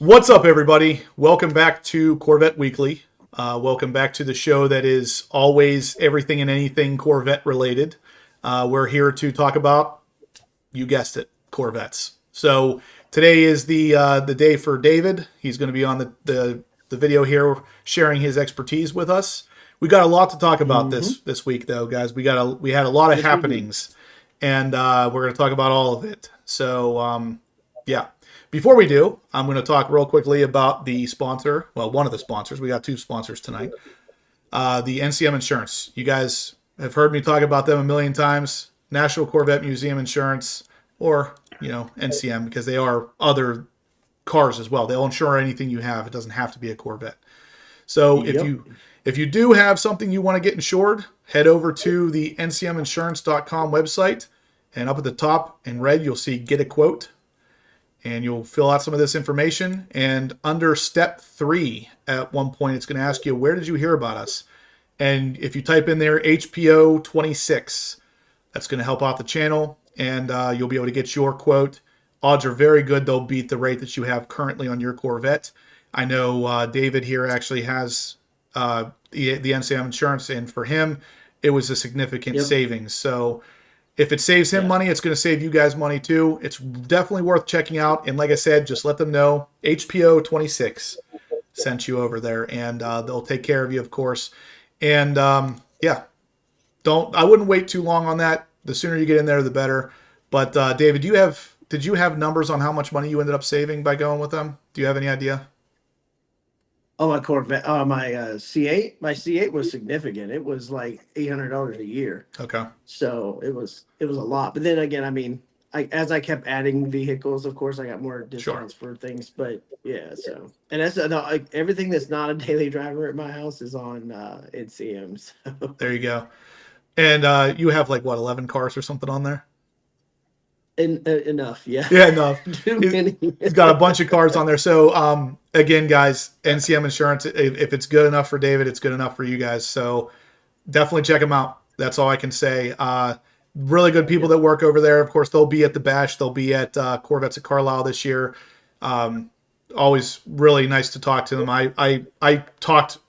What's up, everybody? Welcome back to Corvette Weekly. Welcome back to the show that is always everything and anything Corvette related. We're here to talk about, you guessed it, Corvettes. So today is the day for David. He's going to be on the video here, sharing his expertise with us. We got a lot to talk about this week, though, guys. We had a lot of happenings, and we're going to talk about all of it. So yeah. Before we do, I'm going to talk real quickly about the sponsor. Well, one of the sponsors. We got two sponsors tonight. The NCM Insurance. You guys have heard me talk about them a million times. National Corvette Museum Insurance, or NCM, because they are other cars as well. They'll insure anything you have. It doesn't have to be a Corvette. So if you do have something you want to get insured, head over to the ncminsurance.com website, and up at the top in red you'll see Get a Quote. And you'll fill out some of this information. And under step 3, at one point, it's going to ask you, where did you hear about us? And if you type in there HPO 26, that's going to help out the channel. And you'll be able to get your quote. Odds are very good they'll beat the rate that you have currently on your Corvette. I know David here actually has the NCM insurance. And for him, it was a significant savings. So if it saves him money, it's going to save you guys money too. It's definitely worth checking out. And like I said, just let them know HPO 26 sent you over there, and they'll take care of you, of course. And I wouldn't wait too long on that. The sooner you get in there, the better. But David, did you have numbers on how much money you ended up saving by going with them? Do you have any idea? Oh, my Corvette, my C8, my C8 was significant. It was like $800 a year. Okay. So it was a lot. But then again, I mean, as I kept adding vehicles, of course, I got more discounts for things. But yeah, so and that's everything that's not a daily driver at my house is on NCM. So There you go. And you have like what, 11 cars or something on there? enough, yeah. Yeah, enough. Too many. He's got a bunch of cars on there. So again, guys, NCM Insurance, if it's good enough for David, it's good enough for you guys. So definitely check them out. That's all I can say. Really good people that work over there. Of course, they'll be at the Bash. They'll be at Corvettes at Carlisle this year. Always really nice to talk to them. I talked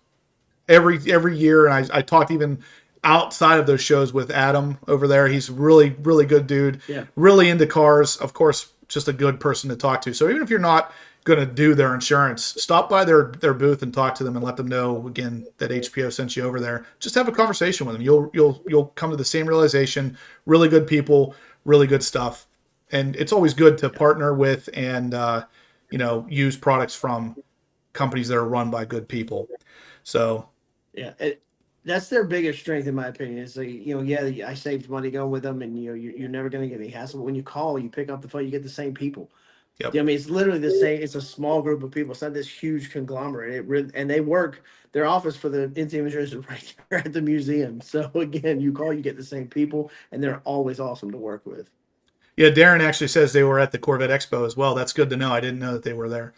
every year, and I talked even outside of those shows with Adam over there. He's really, really good dude. Yeah. Really into cars. Of course, just a good person to talk to. So even if you're not going to do their insurance, stop by their booth and talk to them and let them know again that HPO sent you over there. Just have a conversation with them. You'll come to the same realization. Really good people, really good stuff. And it's always good to partner with and use products from companies that are run by good people. So Yeah. That's their biggest strength, in my opinion. Is I saved money going with them, and you're never going to get any hassle. But when you call, you pick up the phone, you get the same people. yep. I mean, it's literally the same. It's a small group of people. It's not this huge conglomerate. And they work. Their office for the NCM insurance is right there at the museum. So again, you call, you get the same people, and they're always awesome to work with. Yeah, Darren actually says they were at the Corvette Expo as well. That's good to know. I didn't know that they were there.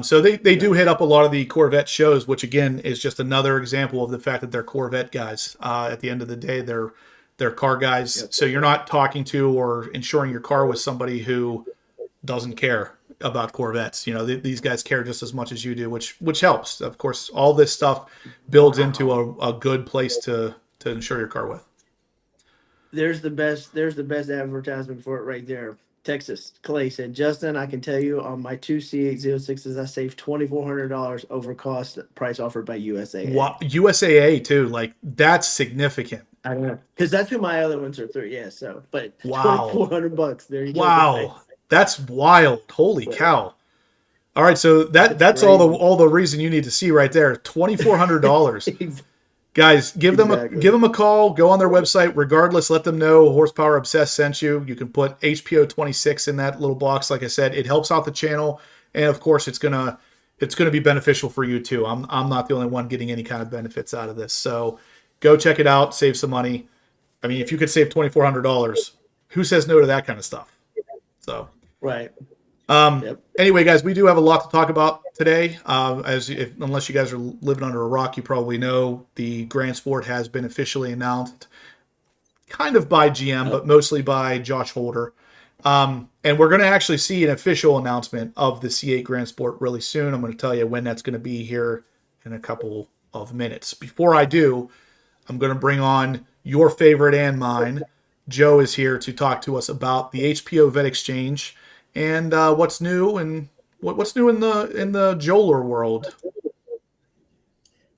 So they do hit up a lot of the Corvette shows, which again is just another example of the fact that they're Corvette guys. At the end of the day, they're car guys. Yep. So you're not talking to or insuring your car with somebody who doesn't care about Corvettes. These guys care just as much as you do, which helps. Of course, all this stuff builds into a good place to insure your car with. There's the best advertisement for it right there. Texas. Clay said, Justin, I can tell you on my two C806s, I saved $2,400 over cost price offered by USAA. Wow, USAA too. Like, that's significant. I don't know, because that's who my other ones are through. Yeah, so but wow, $2,400. There you go. Wow, that's wild. Holy cow! All right, so that's all the reason you need to see right there. $2,400. Guys, give them a call. Go on their website. Regardless, let them know Horsepower Obsessed sent you. You can put HPO 26 in that little box. Like I said, it helps out the channel, and of course, it's gonna be beneficial for you too. I'm not the only one getting any kind of benefits out of this. So go check it out. Save some money. I mean, if you could save $2,400, who says no to that kind of stuff? So right. Anyway, guys, we do have a lot to talk about today. Unless you guys are living under a rock, you probably know the Grand Sport has been officially announced, kind of by GM, but mostly by Josh Holder. And we're going to actually see an official announcement of the C8 Grand Sport really soon. I'm going to tell you when that's going to be here in a couple of minutes. Before I do, I'm going to bring on your favorite and mine. Joe is here to talk to us about the HPO Vet Exchange and what's new and what's new in the Joler world.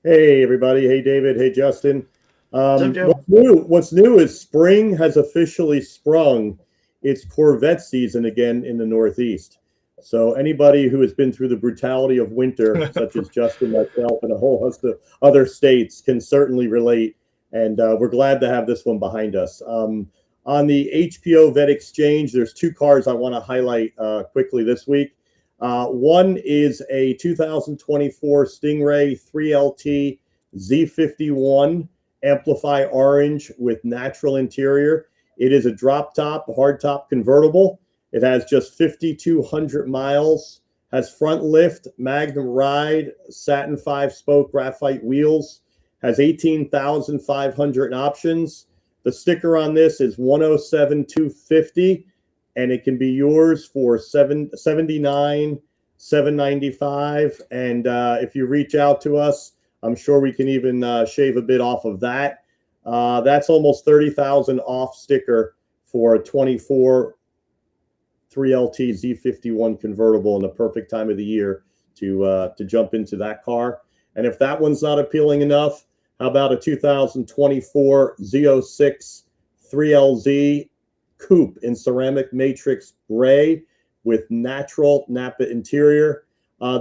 Hey everybody! Hey David! Hey Justin! What's up, Joe? What's new is spring has officially sprung. It's Corvette season again in the Northeast. So anybody who has been through the brutality of winter, such as Justin, myself, and a whole host of other states, can certainly relate. And we're glad to have this one behind us. On the HPO Vet Exchange, there's two cars I want to highlight quickly this week. One is a 2024 Stingray 3LT Z51 Amplify Orange with natural interior. It is a drop top, hardtop convertible. It has just 5,200 miles, has front lift, Magnum ride, satin 5-spoke graphite wheels, has 18,500 options. The sticker on this is 107,250. And it can be yours for $79,795. And if you reach out to us, I'm sure we can even shave a bit off of that. That's almost 30,000 off sticker for a 24 3LT Z51 convertible in the perfect time of the year to jump into that car. And if that one's not appealing enough, how about a 2024 Z06 3LZ coupe in ceramic matrix gray with natural Napa interior.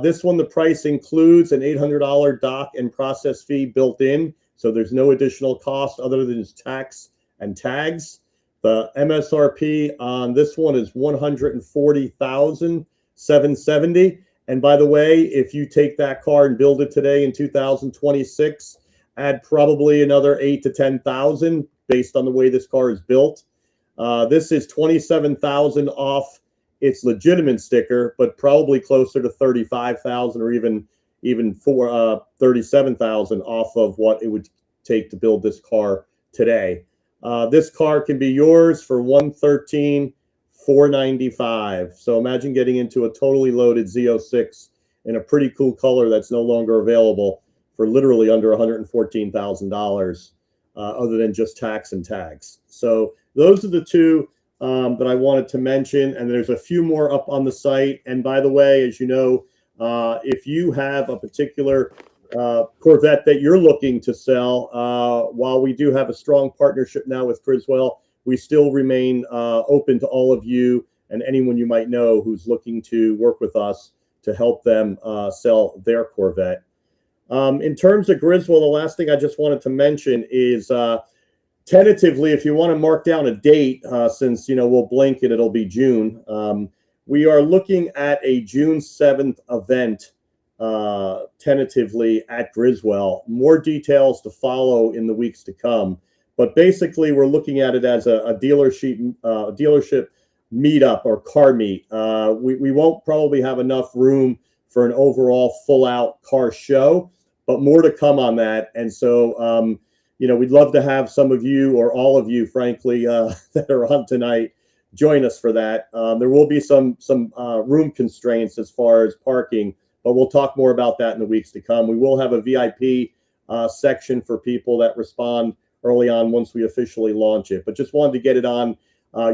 This one, the price includes an $800 dock and process fee built in, so there's no additional cost other than tax and tags. The MSRP on this one is $140,770. And by the way, if you take that car and build it today in 2026, add probably another 8 to 10,000 based on the way this car is built. This is 27,000 off its legitimate sticker, but probably closer to 35,000 or even 37,000 off of what it would take to build this car today. This car can be yours for $113,495. So imagine getting into a totally loaded Z06 in a pretty cool color that's no longer available for literally under $114,000, other than just tax and tags. So those are the two that I wanted to mention, and there's a few more up on the site. And by the way, as you know, if you have a particular Corvette that you're looking to sell, while we do have a strong partnership now with Criswell, we still remain open to all of you and anyone you might know who's looking to work with us to help them sell their Corvette. In terms of Griswold, the last thing I just wanted to mention is tentatively, if you want to mark down a date, since we'll blink and it'll be June, we are looking at a June 7th event tentatively at Griswold. More details to follow in the weeks to come, but basically we're looking at it as a dealership meetup or car meet. We won't probably have enough room for an overall full-out car show, but more to come on that. And so we'd love to have some of you, or all of you, frankly, that are on tonight, join us for that. There will be some room constraints as far as parking, but we'll talk more about that in the weeks to come. We will have a VIP section for people that respond early on once we officially launch it. But just wanted to get it on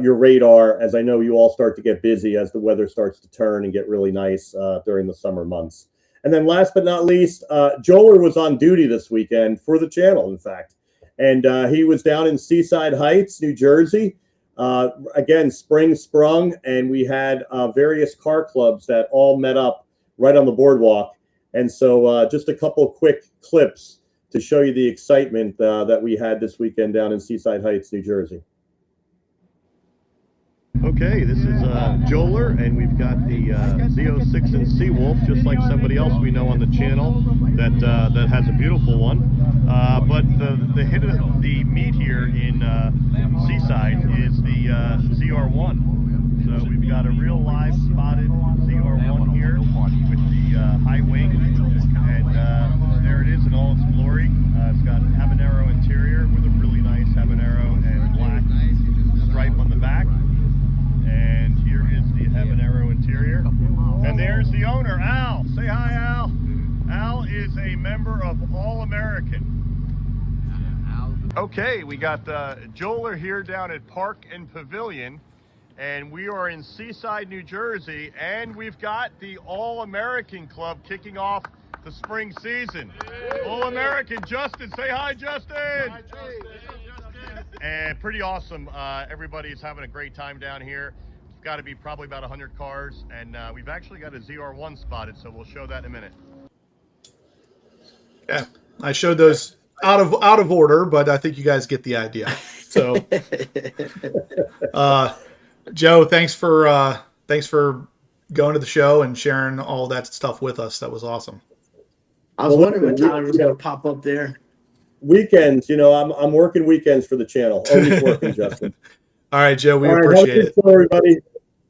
your radar, as I know you all start to get busy as the weather starts to turn and get really nice during the summer months. And then last but not least, Joler was on duty this weekend for the channel, in fact. And he was down in Seaside Heights, New Jersey. Again, spring sprung, and we had various car clubs that all met up right on the boardwalk. And so just a couple quick clips to show you the excitement that we had this weekend down in Seaside Heights, New Jersey. Okay, this is Joler, and we've got the Z06 and Seawolf, just like somebody else we know on the channel that has a beautiful one. But the hit of the meat here in Seaside is the ZR1. So we've got a real live spotted ZR1 here with the high wing, and there it is in all its glory. It's got a habanero interior with a really nice habanero and black stripe on the back. And is a member of All-American. Okay, we got Joel here down at Park and Pavilion, and we are in Seaside, New Jersey, and we've got the All-American Club kicking off the spring season. All-American, Justin, say hi, Justin. Hi, Justin. And pretty awesome. Everybody's having a great time down here. It's got to be probably about 100 cars, and we've actually got a ZR1 spotted, so we'll show that in a minute. Yeah, I showed those out of order, but I think you guys get the idea. So, Joe, thanks for going to the show and sharing all that stuff with us. That was awesome. I was wondering when Tyler was going to pop up there. Weekends, I'm working weekends for the channel. Always working, Justin. All right, Joe, we appreciate it. Show, everybody.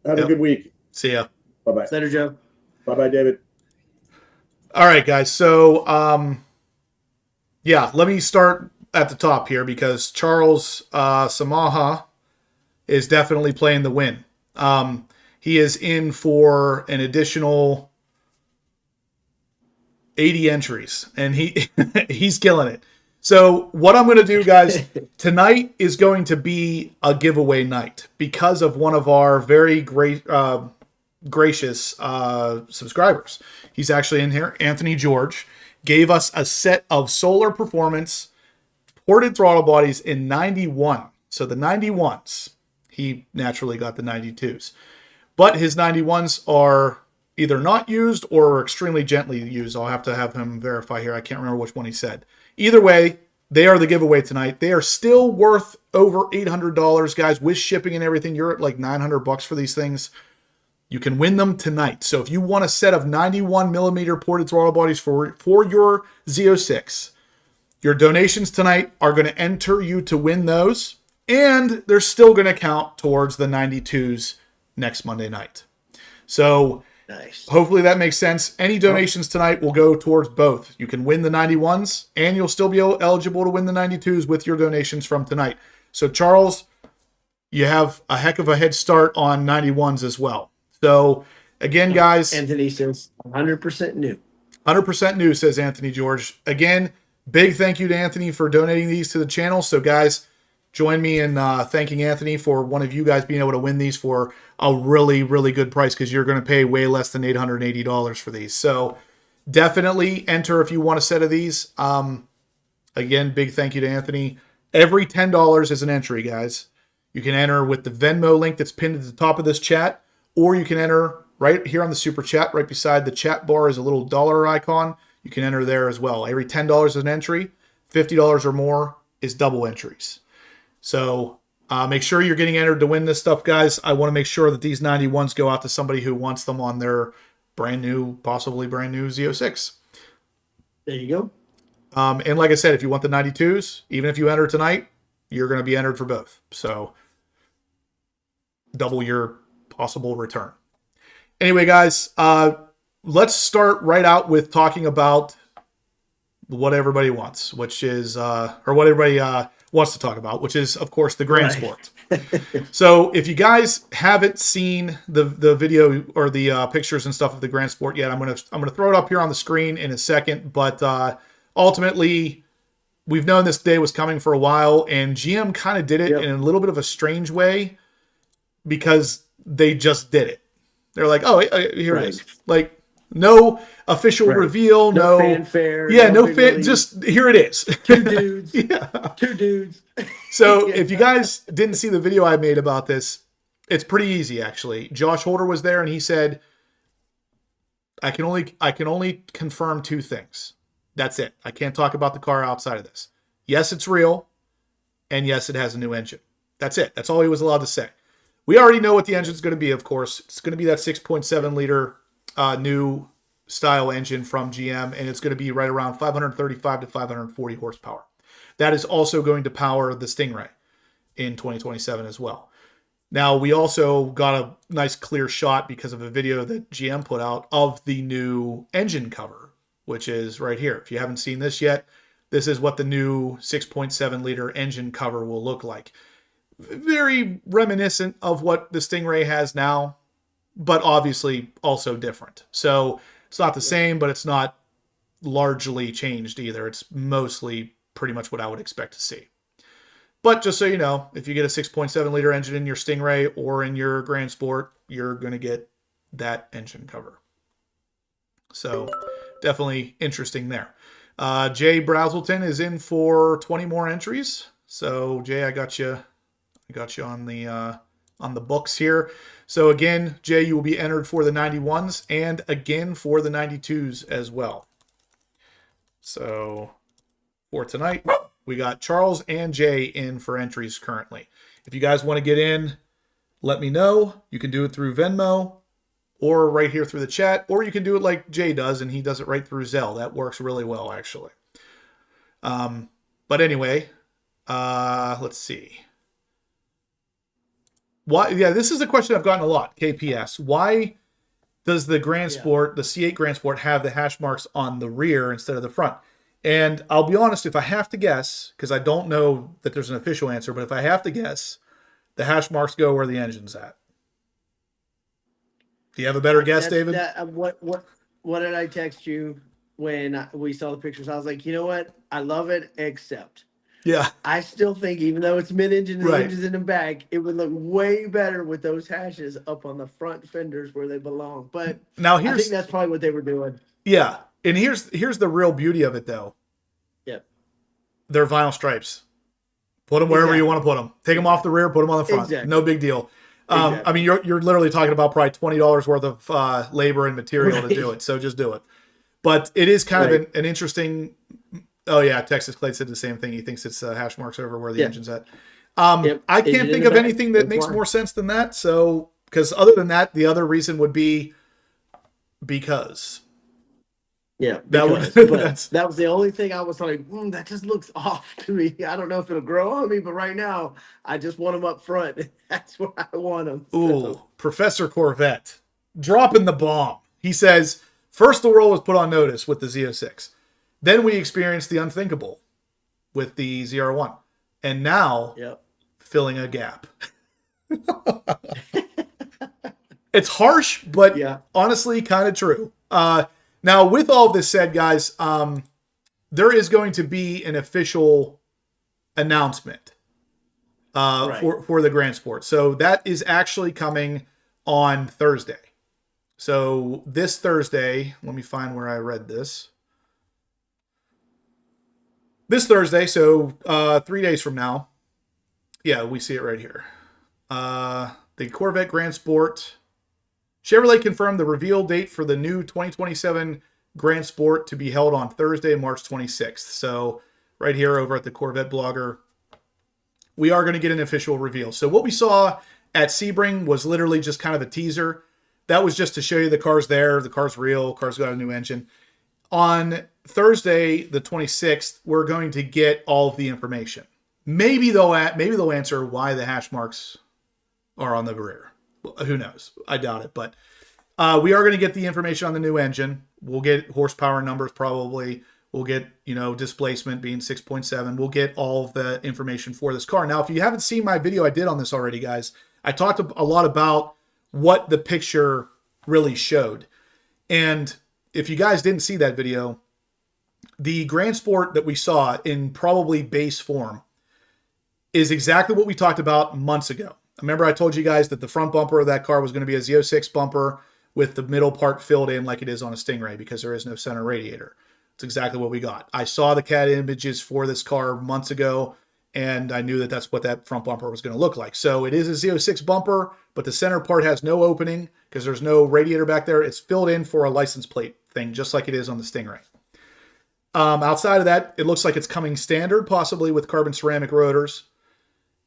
Have a good week. See ya. Bye-bye. Later, Joe. Bye-bye, David. All right, guys. So, yeah, let me start at the top here because Charles Samaha is definitely playing the win. He is in for an additional 80 entries, and he's killing it. So what I'm going to do, guys, tonight is going to be a giveaway night because of one of our very gracious subscribers. He's actually in here. Anthony George gave us a set of Solar Performance ported throttle bodies in 91. So the 91s, he naturally got the 92s. But his 91s are either not used or extremely gently used. I'll have to have him verify here. I can't remember which one he said. Either way, they are the giveaway tonight. They are still worth over $800, guys, with shipping and everything. You're at like $900 for these things. You can win them tonight. So if you want a set of 91 millimeter ported throttle bodies for your Z06, your donations tonight are going to enter you to win those, and they're still going to count towards the 92s next Monday night. So nice. Hopefully that makes sense. Any donations tonight will go towards both. You can win the 91s, and you'll still be eligible to win the 92s with your donations from tonight. So Charles, you have a heck of a head start on 91s as well. So, again, guys. Anthony says 100% new. 100% new, says Anthony George. Again, big thank you to Anthony for donating these to the channel. So, guys, join me in thanking Anthony for one of you guys being able to win these for a really, really good price because you're going to pay way less than $880 for these. So, definitely enter if you want a set of these. Again, big thank you to Anthony. Every $10 is an entry, guys. You can enter with the Venmo link that's pinned at the top of this chat. Or you can enter right here on the super chat. Right beside the chat bar is a little dollar icon. You can enter there as well. Every $10 is an entry. $50 or more is double entries. So make sure you're getting entered to win this stuff, guys. I want to make sure that these 91s go out to somebody who wants them on their brand new, possibly brand new Z06. There you go. And like I said, if you want the 92s, even if you enter tonight, you're going to be entered for both. So double your possible return. Anyway, guys, let's start right out with talking about what everybody wants, which is, or what everybody wants to talk about, which is, of course, the Grand Sport. So if you guys haven't seen the video or the pictures and stuff of the Grand Sport yet, I'm gonna throw it up here on the screen in a second. But ultimately, we've known this day was coming for a while, and GM kind of did it in a little bit of a strange way because they just did it. They're like, oh, here it is. Like, no official reveal, no fanfare. Yeah, just here it is. Two dudes. Two dudes. So if you guys didn't see the video I made about this, it's pretty easy, actually. Josh Holder was there, and he said, I can only confirm two things. That's it. I can't talk about the car outside of this. Yes, it's real, and yes, it has a new engine. That's it. That's all he was allowed to say. We already know what the engine's going to be, of course. It's going to be that 6.7 liter new style engine from GM, and it's going to be right around 535 to 540 horsepower. That is also going to power the Stingray in 2027 as well. Now, we also got a nice clear shot because of a video that GM put out of the new engine cover, which is right here. If you haven't seen this yet, this is what the new 6.7 liter engine cover will look like. Very reminiscent of what the Stingray has now, but obviously also different. So it's not the same, but it's not largely changed either. It's mostly pretty much what I would expect to see. But just so you know, if you get a 6.7 liter engine in your Stingray or in your Grand Sport, you're going to get that engine cover. So definitely interesting there. Jay Brazelton is in for 20 more entries. So Jay, I got you on the books here. So again, Jay, you will be entered for the 91s and again for the 92s as well. So for tonight, we got Charles and Jay in for entries currently. If you guys want to get in, let me know. You can do it through Venmo or right here through the chat, or you can do it like Jay does, and he does it right through Zelle. That works really well, actually. But anyway, let's see. Why? Yeah, this is a question I've gotten a lot. KPS. Why does the Grand Sport, the C8 Grand Sport, have the hash marks on the rear instead of the front? And I'll be honest, if I have to guess, because I don't know that there's an official answer, but if I have to guess, the hash marks go where the engine's at. Do you have a better guess, David? What did I text you when we saw the pictures? I was like, you know what? I love it, except Yeah. I still think, even though it's mid-engine and the Right. engine's in the back, it would look way better with those hashes up on the front fenders where they belong. But Now I think that's probably what they were doing. Yeah. And here's the real beauty of it, though. Yep. They're vinyl stripes. Put them wherever you want to put them. Take them off the rear, put them on the front. Exactly. No big deal. Exactly. I mean, you're literally talking about probably $20 worth of labor and material to do it. So just do it. But it is kind of an interesting. Oh yeah, Texas Clay said the same thing. He thinks it's hash marks over where the engine's at. I can't think of anything that makes more sense than that. So, because other than that, the other reason would be because. Yeah, that was the only thing I was like, that just looks off to me. I don't know if it'll grow on me, but right now I just want them up front. That's where I want them. Ooh, Professor Corvette dropping the bomb. He says, first the world was put on notice with the Z06. Then we experienced the unthinkable with the ZR1. And now, filling a gap. It's harsh, but honestly kind of true. Now, with all of this said, guys, there is going to be an official announcement for the Grand Sport. So that is actually coming on Thursday. So this Thursday, let me find where I read this. This Thursday, so 3 days from now. Yeah, we see it right here. The Corvette Grand Sport. Chevrolet confirmed the reveal date for the new 2027 Grand Sport to be held on Thursday, March 26th. So right here over at the Corvette Blogger, we are going to get an official reveal. So what we saw at Sebring was literally just kind of a teaser. That was just to show you the car's there, the car's real, car's got a new engine. On Thursday, the 26th, we're going to get all of the information. Maybe they'll answer why the hash marks are on the rear. Who knows? I doubt it, but we are going to get the information on the new engine. We'll get horsepower numbers probably. We'll get, displacement being 6.7. We'll get all of the information for this car. Now, if you haven't seen my video I did on this already, guys, I talked a lot about what the picture really showed. And if you guys didn't see that video, the Grand Sport that we saw in probably base form is exactly what we talked about months ago. Remember I told you guys that the front bumper of that car was going to be a Z06 bumper with the middle part filled in like it is on a Stingray because there is no center radiator. It's exactly what we got. I saw the CAD images for this car months ago, and I knew that that's what that front bumper was going to look like. So it is a Z06 bumper, but the center part has no opening because there's no radiator back there. It's filled in for a license plate thing, just like it is on the Stingray. Outside of that, it looks like it's coming standard, possibly with carbon ceramic rotors.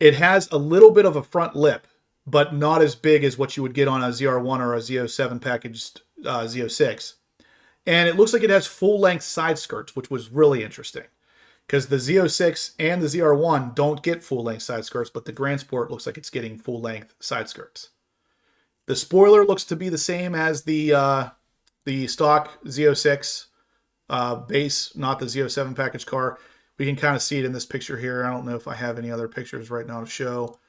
It has a little bit of a front lip, but not as big as what you would get on a ZR1 or a Z07 packaged Z06. And it looks like it has full-length side skirts, which was really interesting. Because the Z06 and the ZR1 don't get full-length side skirts, but the Grand Sport looks like it's getting full-length side skirts. The spoiler looks to be the same as the stock Z06 base, not the Z07 package car. We can kind of see it in this picture here. I don't know if I have any other pictures right now to show.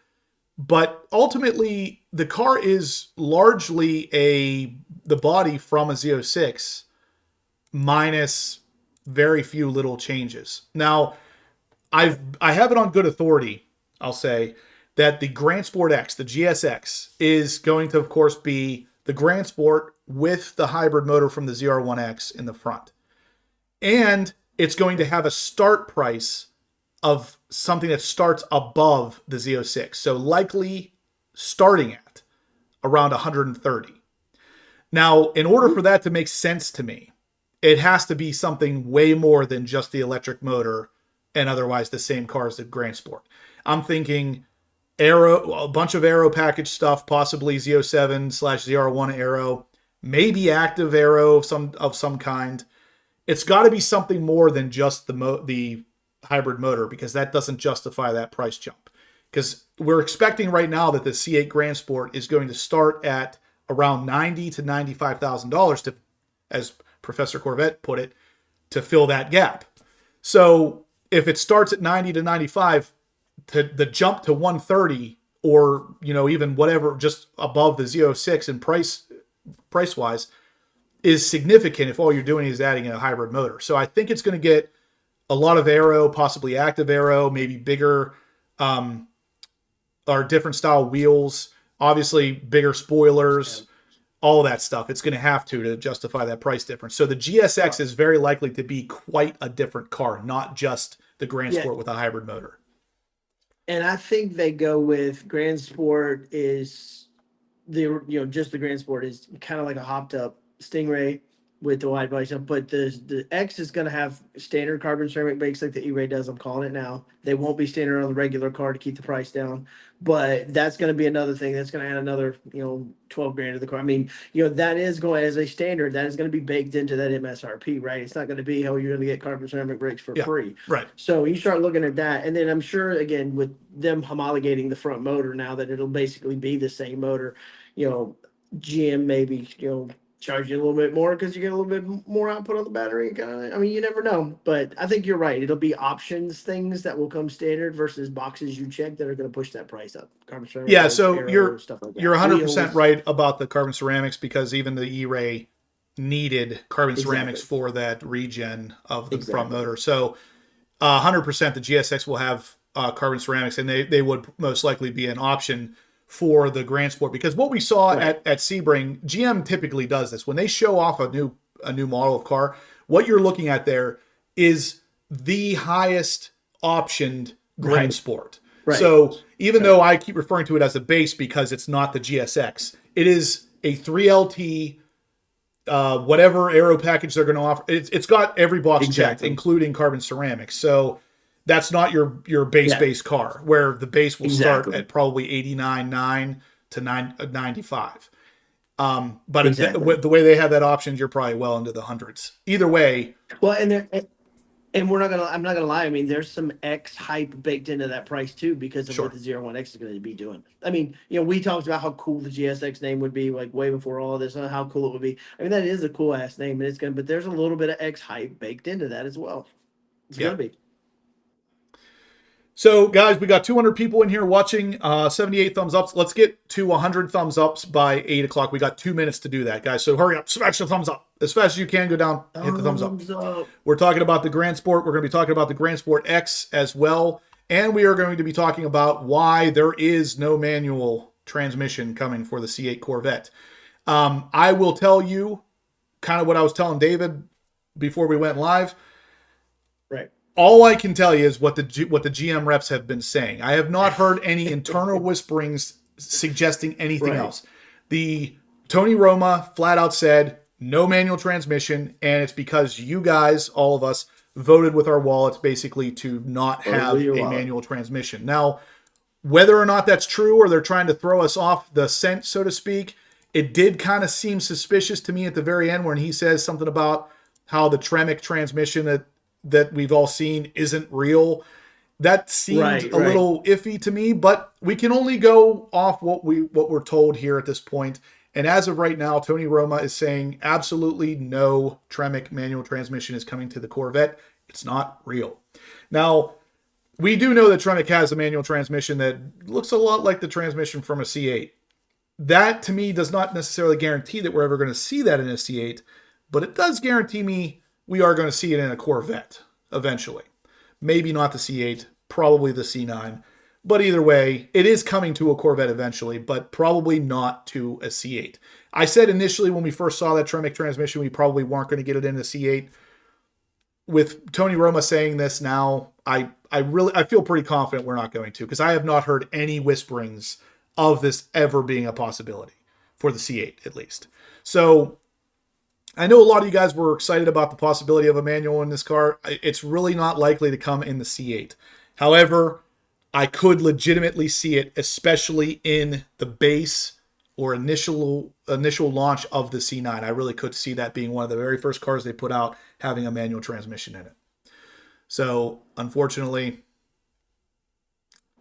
But ultimately, the car is largely the body from a Z06 minus very few little changes. Now, I have it on good authority, I'll say, that the Grand Sport X, the GSX, is going to, of course, be the Grand Sport with the hybrid motor from the ZR1X in the front. And it's going to have a start price of something that starts above the Z06. So likely starting at around 130. Now, in order for that to make sense to me, it has to be something way more than just the electric motor and otherwise the same car as the Grand Sport. I'm thinking a bunch of aero package stuff, possibly Z07/ZR1 aero, maybe active aero of some kind. It's got to be something more than just the hybrid motor, because that doesn't justify that price jump. Because we're expecting right now that the C8 Grand Sport is going to start at around $90,000 to $95,000 to, as Professor Corvette put it, to fill that gap. So if it starts at 90 to 95, the jump to 130, or even whatever just above the Z06 in price wise, is significant if all you're doing is adding a hybrid motor. So I think it's going to get a lot of aero, possibly active aero, maybe bigger or different style wheels, obviously bigger spoilers, all of that stuff. It's going to have to justify that price difference. So the GSX is very likely to be quite a different car, not just the Grand Sport with a hybrid motor. And I think they go with Grand Sport is just the Grand Sport is kind of like a hopped up Stingray with the wide body stuff, but the X is going to have standard carbon ceramic brakes like the E-Ray does. I'm calling it now. They won't be standard on the regular car to keep the price down, but that's going to be another thing that's going to add another 12 grand to the car. I mean, that is going as a standard, that is going to be baked into that MSRP, right? It's not going to be you're going to get carbon ceramic brakes for free, right? So you start looking at that, and then I'm sure again with them homologating the front motor now that it'll basically be the same motor. GM maybe charge you a little bit more because you get a little bit more output on the battery. I mean, you never know, but I think you're right. It'll be options, things that will come standard versus boxes you check that are going to push that price up. Carbon ceramic, yeah. So stuff like that. You're 100% right about the carbon ceramics, because even the E-Ray needed carbon ceramics for that regen of the front motor. So 100% the GSX will have carbon ceramics, and they would most likely be an option for the Grand Sport, because what we saw at Sebring, GM typically does this when they show off a new model of car. What you're looking at there is the highest optioned Grand Sport. Right. So even though I keep referring to it as a base because it's not the GSX, it is a 3LT, whatever aero package they're going to offer. It's got every box checked, including carbon ceramics. So that's not your base car, where the base will start at probably 89.9 to 95. But the way they have that option, you're probably well into the hundreds. Either way. Well, and I'm not gonna lie. I mean, there's some X hype baked into that price too, because of what the ZR1X is going to be doing. I mean, we talked about how cool the GSX name would be, like way before all of this, and how cool it would be. I mean, that is a cool ass name, and but there's a little bit of X hype baked into that as well. It's gonna be. So, guys, we got 200 people in here watching, 78 thumbs ups. Let's get to 100 thumbs ups by 8 o'clock. We got 2 minutes to do that, guys. So hurry up, smash the thumbs up. As fast as you can, go down, hit the thumbs up. We're talking about the Grand Sport. We're going to be talking about the Grand Sport X as well. And we are going to be talking about why there is no manual transmission coming for the C8 Corvette. I will tell you kind of what I was telling David before we went live. Right. All I can tell you is what the GM reps have been saying. I have not heard any internal whisperings suggesting anything else. The Tony Roma flat out said no manual transmission, and it's because you guys, all of us, voted with our wallets basically to not have a manual transmission. Now, whether or not that's true, or they're trying to throw us off the scent, so to speak, it did kind of seem suspicious to me at the very end when he says something about how the Tremec transmission that we've all seen isn't real. That seemed a little iffy to me, but we can only go off what we're told here at this point. And as of right now, Tony Roma is saying absolutely no Tremec manual transmission is coming to the Corvette. It's not real. Now, we do know that Tremec has a manual transmission that looks a lot like the transmission from a C8. That, to me, does not necessarily guarantee that we're ever going to see that in a C8, but it does guarantee me we are going to see it in a Corvette eventually. Maybe not the C8, probably the C9. But either way, it is coming to a Corvette eventually, but probably not to a C8. I said initially when we first saw that Tremec transmission, we probably weren't going to get it in the C8. With Tony Roma saying this now, I feel pretty confident we're not going to, because I have not heard any whisperings of this ever being a possibility for the C8 at least. So I know a lot of you guys were excited about the possibility of a manual in this car. It's really not likely to come in the C8. However, I could legitimately see it, especially in the base or initial launch of the C9. I really could see that being one of the very first cars they put out having a manual transmission in it. So, unfortunately,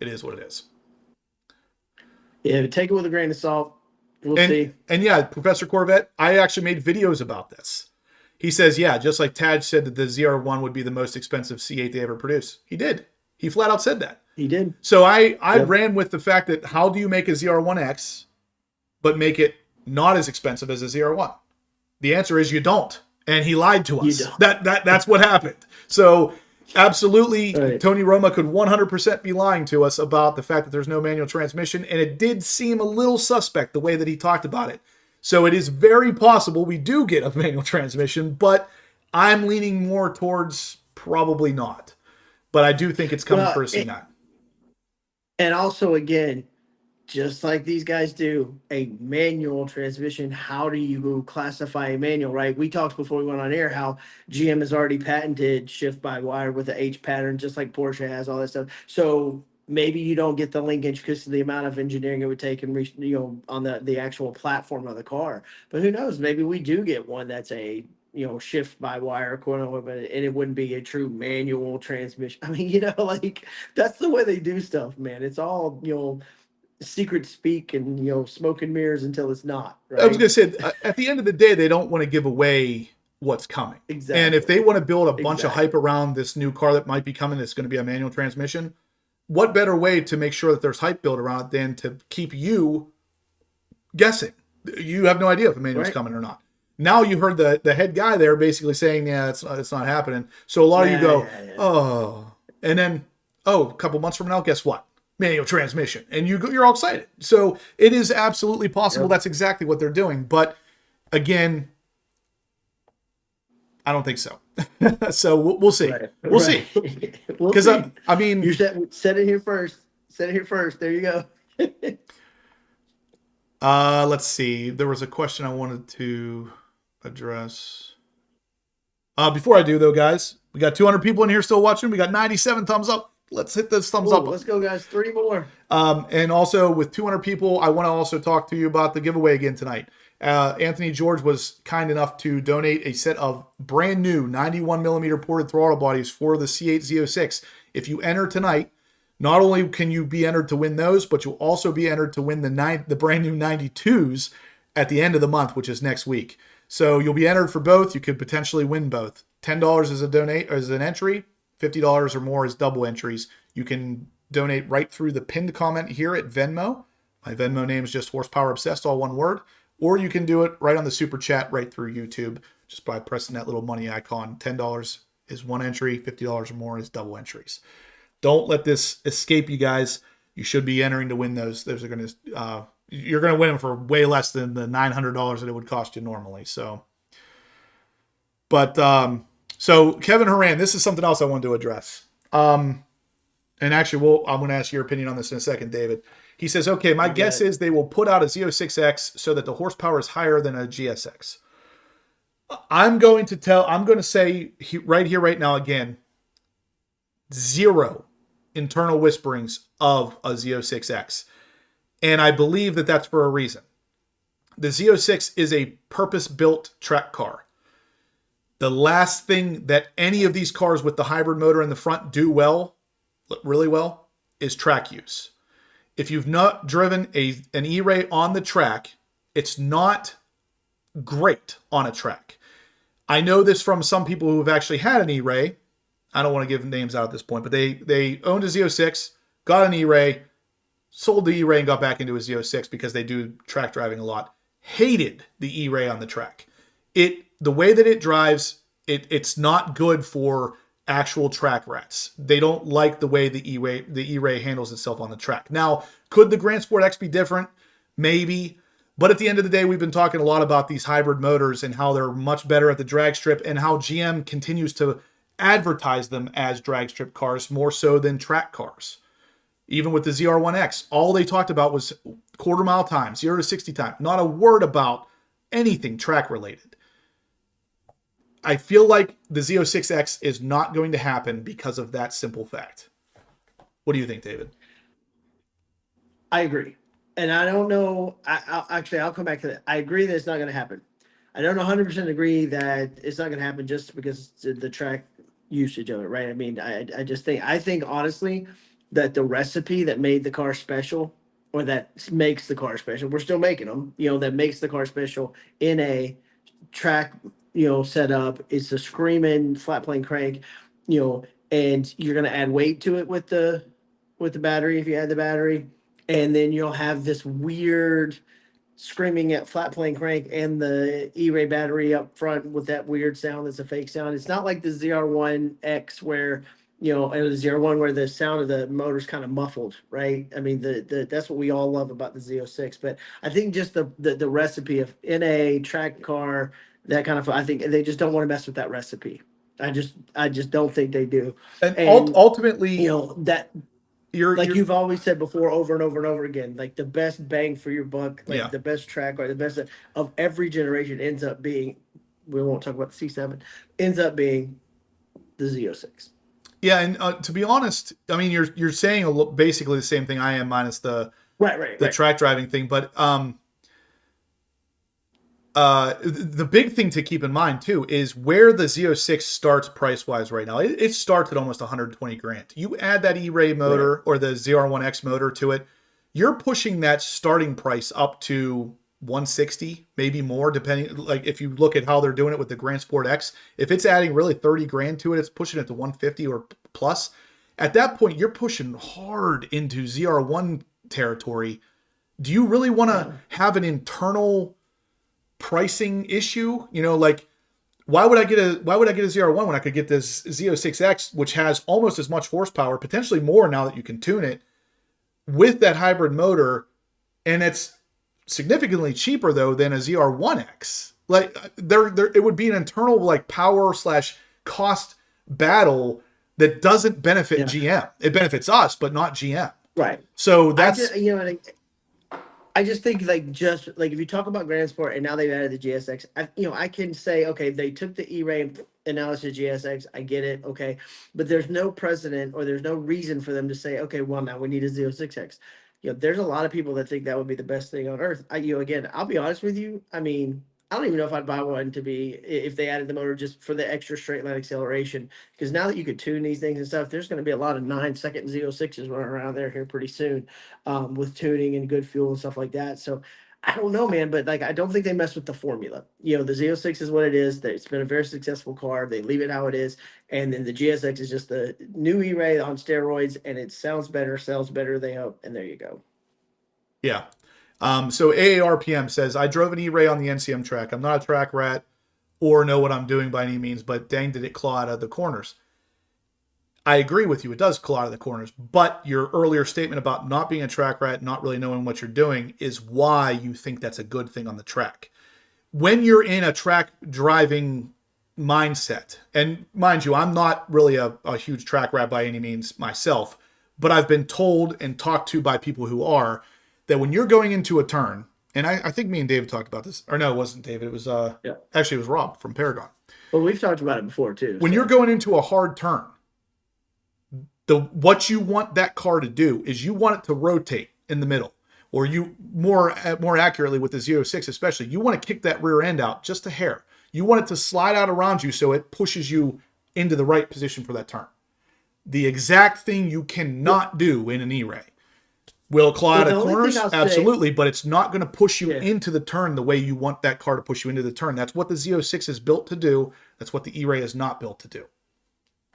it is what it is. Yeah, take it with a grain of salt. We'll see. And yeah, Professor Corvette, I actually made videos about this. He says, yeah, just like Taj said that the ZR1 would be the most expensive C8 they ever produced. He did. He flat out said that. He did. So I ran with the fact that how do you make a ZR1X but make it not as expensive as a ZR1? The answer is you don't. And he lied to us. That's what happened. So absolutely, right. Tony Roma could 100% be lying to us about the fact that there's no manual transmission, and it did seem a little suspect the way that he talked about it. So it is very possible we do get a manual transmission, but I'm leaning more towards probably not. But I do think it's coming for a C9. And also, again, just like these guys do, a manual transmission, how do you classify a manual, right? We talked before we went on air how GM has already patented shift-by-wire with the H pattern, just like Porsche has, all that stuff. So maybe you don't get the linkage because of the amount of engineering it would take and on the actual platform of the car. But who knows? Maybe we do get one that's a shift by wire, quote unquote, and it wouldn't be a true manual transmission. I mean, like that's the way they do stuff, man. It's all, secret speak and, smoke and mirrors until it's not, right? I was going to say, at the end of the day, they don't want to give away what's coming. Exactly. And if they want to build a bunch of hype around this new car that might be coming that's going to be a manual transmission, what better way to make sure that there's hype built around it than to keep you guessing? You have no idea if the manual's coming or not. Now you heard the head guy there basically saying, yeah, it's not happening. So a lot of you go, oh. And then, a couple months from now, guess what? Manual transmission. And you're all excited. So it is absolutely possible. Yep. That's exactly what they're doing. But again, I don't think so. So we'll see. Right. We'll see. Because, I mean... You said it here first. Said it here first. There you go. Let's see. There was a question I wanted to address. Before I do, though, guys, we got 200 people in here still watching. We got 97 thumbs up. Let's hit those thumbs up. Let's go, guys. 3 more. And also, with 200 people, I want to also talk to you about the giveaway again tonight. Anthony George was kind enough to donate a set of brand new 91mm ported throttle bodies for the C8 Z06. If you enter tonight, not only can you be entered to win those, but you'll also be entered to win the brand new 92s at the end of the month, which is next week. So you'll be entered for both. You could potentially win both. $10 is an entry. $50 or more is double entries. You can donate right through the pinned comment here at Venmo. My Venmo name is just Horsepower Obsessed, all one word. Or you can do it right on the super chat right through YouTube just by pressing that little money icon. $10 is one entry. $50 or more is double entries. Don't let this escape you guys. You should be entering to win those. Those are going to you're going to win them for way less than the $900 that it would cost you normally. So, so Kevin Horan, this is something else I wanted to address. And actually, I'm going to ask your opinion on this in a second, David. He says, okay, my guess is they will put out a Z06X so that the horsepower is higher than a GSX. I'm going to say right here, right now, again, zero internal whisperings of a Z06X. And I believe that that's for a reason. The Z06 is a purpose-built track car. The last thing that any of these cars with the hybrid motor in the front do really well, is track use. If you've not driven an E-Ray on the track, it's not great on a track. I know this from some people who have actually had an E-Ray. I don't want to give names out at this point, but they owned a Z06, got an E-Ray, sold the E-Ray and got back into a Z06 because they do track driving a lot. Hated the E-Ray on the track. The way that it drives It's not good for actual track rats. They don't like the way the E-Ray handles itself on the track. Now, could the Grand Sport X be different? Maybe. But at the end of the day, we've been talking a lot about these hybrid motors and how they're much better at the drag strip, and how GM continues to advertise them as drag strip cars more so than track cars. Even with the ZR1X, all they talked about was quarter mile time, 0 to 60 time. Not a word about anything track related. I feel like the Z06X is not going to happen because of that simple fact. What do you think, David? I agree. And I don't know. I'll come back to that. I agree that it's not going to happen. I don't 100% agree that it's not going to happen just because the track usage of it, right? I mean, I just think, honestly that the recipe that made the car special, or that makes the car special, we're still making them, that makes the car special in a track, setup. It's a screaming flat plane crank, and you're going to add weight to it with the battery if you add the battery, and then you'll have this weird screaming at flat plane crank and the E-Ray battery up front with that weird sound that's a fake sound. It's not like the ZR1X where, and the ZR1 where the sound of the motor's kind of muffled, right? I mean, that's what we all love about the Z06. But I think just the recipe of in a track car, that kind of, I think they just don't want to mess with that recipe. I just don't think they do. And And ultimately, that, you're you've always said before, over and over and over again, like the best bang for your buck, like Yeah. the best track, or the best of every generation ends up being, we won't talk about the C7, ends up being the Z06. Yeah, and to be honest, I mean, you're saying basically the same thing I am, minus the Right. track driving thing. But the big thing to keep in mind too is where the Z06 starts price wise right now. It starts at almost 120 grand. You add that E-Ray motor, right, or the ZR1X motor to it, you're pushing that starting price up to 160, maybe more, depending. Like if you look at how they're doing it with the Grand Sport X, if it's adding really 30 grand to it, it's pushing it to 150 or plus. At that point, you're pushing hard into ZR1 territory. Do you really want to have an internal pricing issue? Like, why would I get a ZR1 when I could get this Z06X, which has almost as much horsepower, potentially more now that you can tune it, with that hybrid motor, and it's significantly cheaper though than a ZR1X. Like there it would be an internal like power / cost battle that doesn't benefit GM. It benefits us, but not GM. Right. So that's I just think just like if you talk about Grand Sport and now they've added the GSX, I can say, okay, they took the E-Ray and now it's the GSX. I get it. Okay. But there's no precedent or there's no reason for them to say, okay, well, now we need a Z06X. There's a lot of people that think that would be the best thing on earth. Again, I'll be honest with you. I mean, I don't even know if I'd buy one to be, if they added the motor just for the extra straight line acceleration. Because now that you could tune these things and stuff, there's going to be a lot of 9-second Z06s running around there here pretty soon, with tuning and good fuel and stuff like that. So I don't know, man, but I don't think they mess with the formula. The Z06 is what it is. It's been a very successful car. They leave it how it is. And then the GSX is just the new E-Ray on steroids, and it sounds better, sells better, they hope. And there you go. Yeah. So AARPM says, I drove an E-Ray on the NCM track. I'm not a track rat or know what I'm doing by any means, but dang, did it claw out of the corners. I agree with you. It does claw out of the corners, but your earlier statement about not being a track rat, not really knowing what you're doing, is why you think that's a good thing on the track. When you're in a track driving mindset, and mind you, I'm not really a huge track rat by any means myself, but I've been told and talked to by people who are, that when you're going into a turn, and I think me and David talked about this, or no, it wasn't David. It was actually it was Rob from Paragon. Well, we've talked about it before too. When you're going into a hard turn, what you want that car to do is you want it to rotate in the middle, or you more accurately with the Z06 especially, you want to kick that rear end out just a hair. You want it to slide out around you so it pushes you into the right position for that turn. The exact thing you cannot do in an E-Ray. Will it claw out of corners? Absolutely, but it's not going to push you into the turn the way you want that car to push you into the turn. That's what the Z06 is built to do. That's what the E-Ray is not built to do.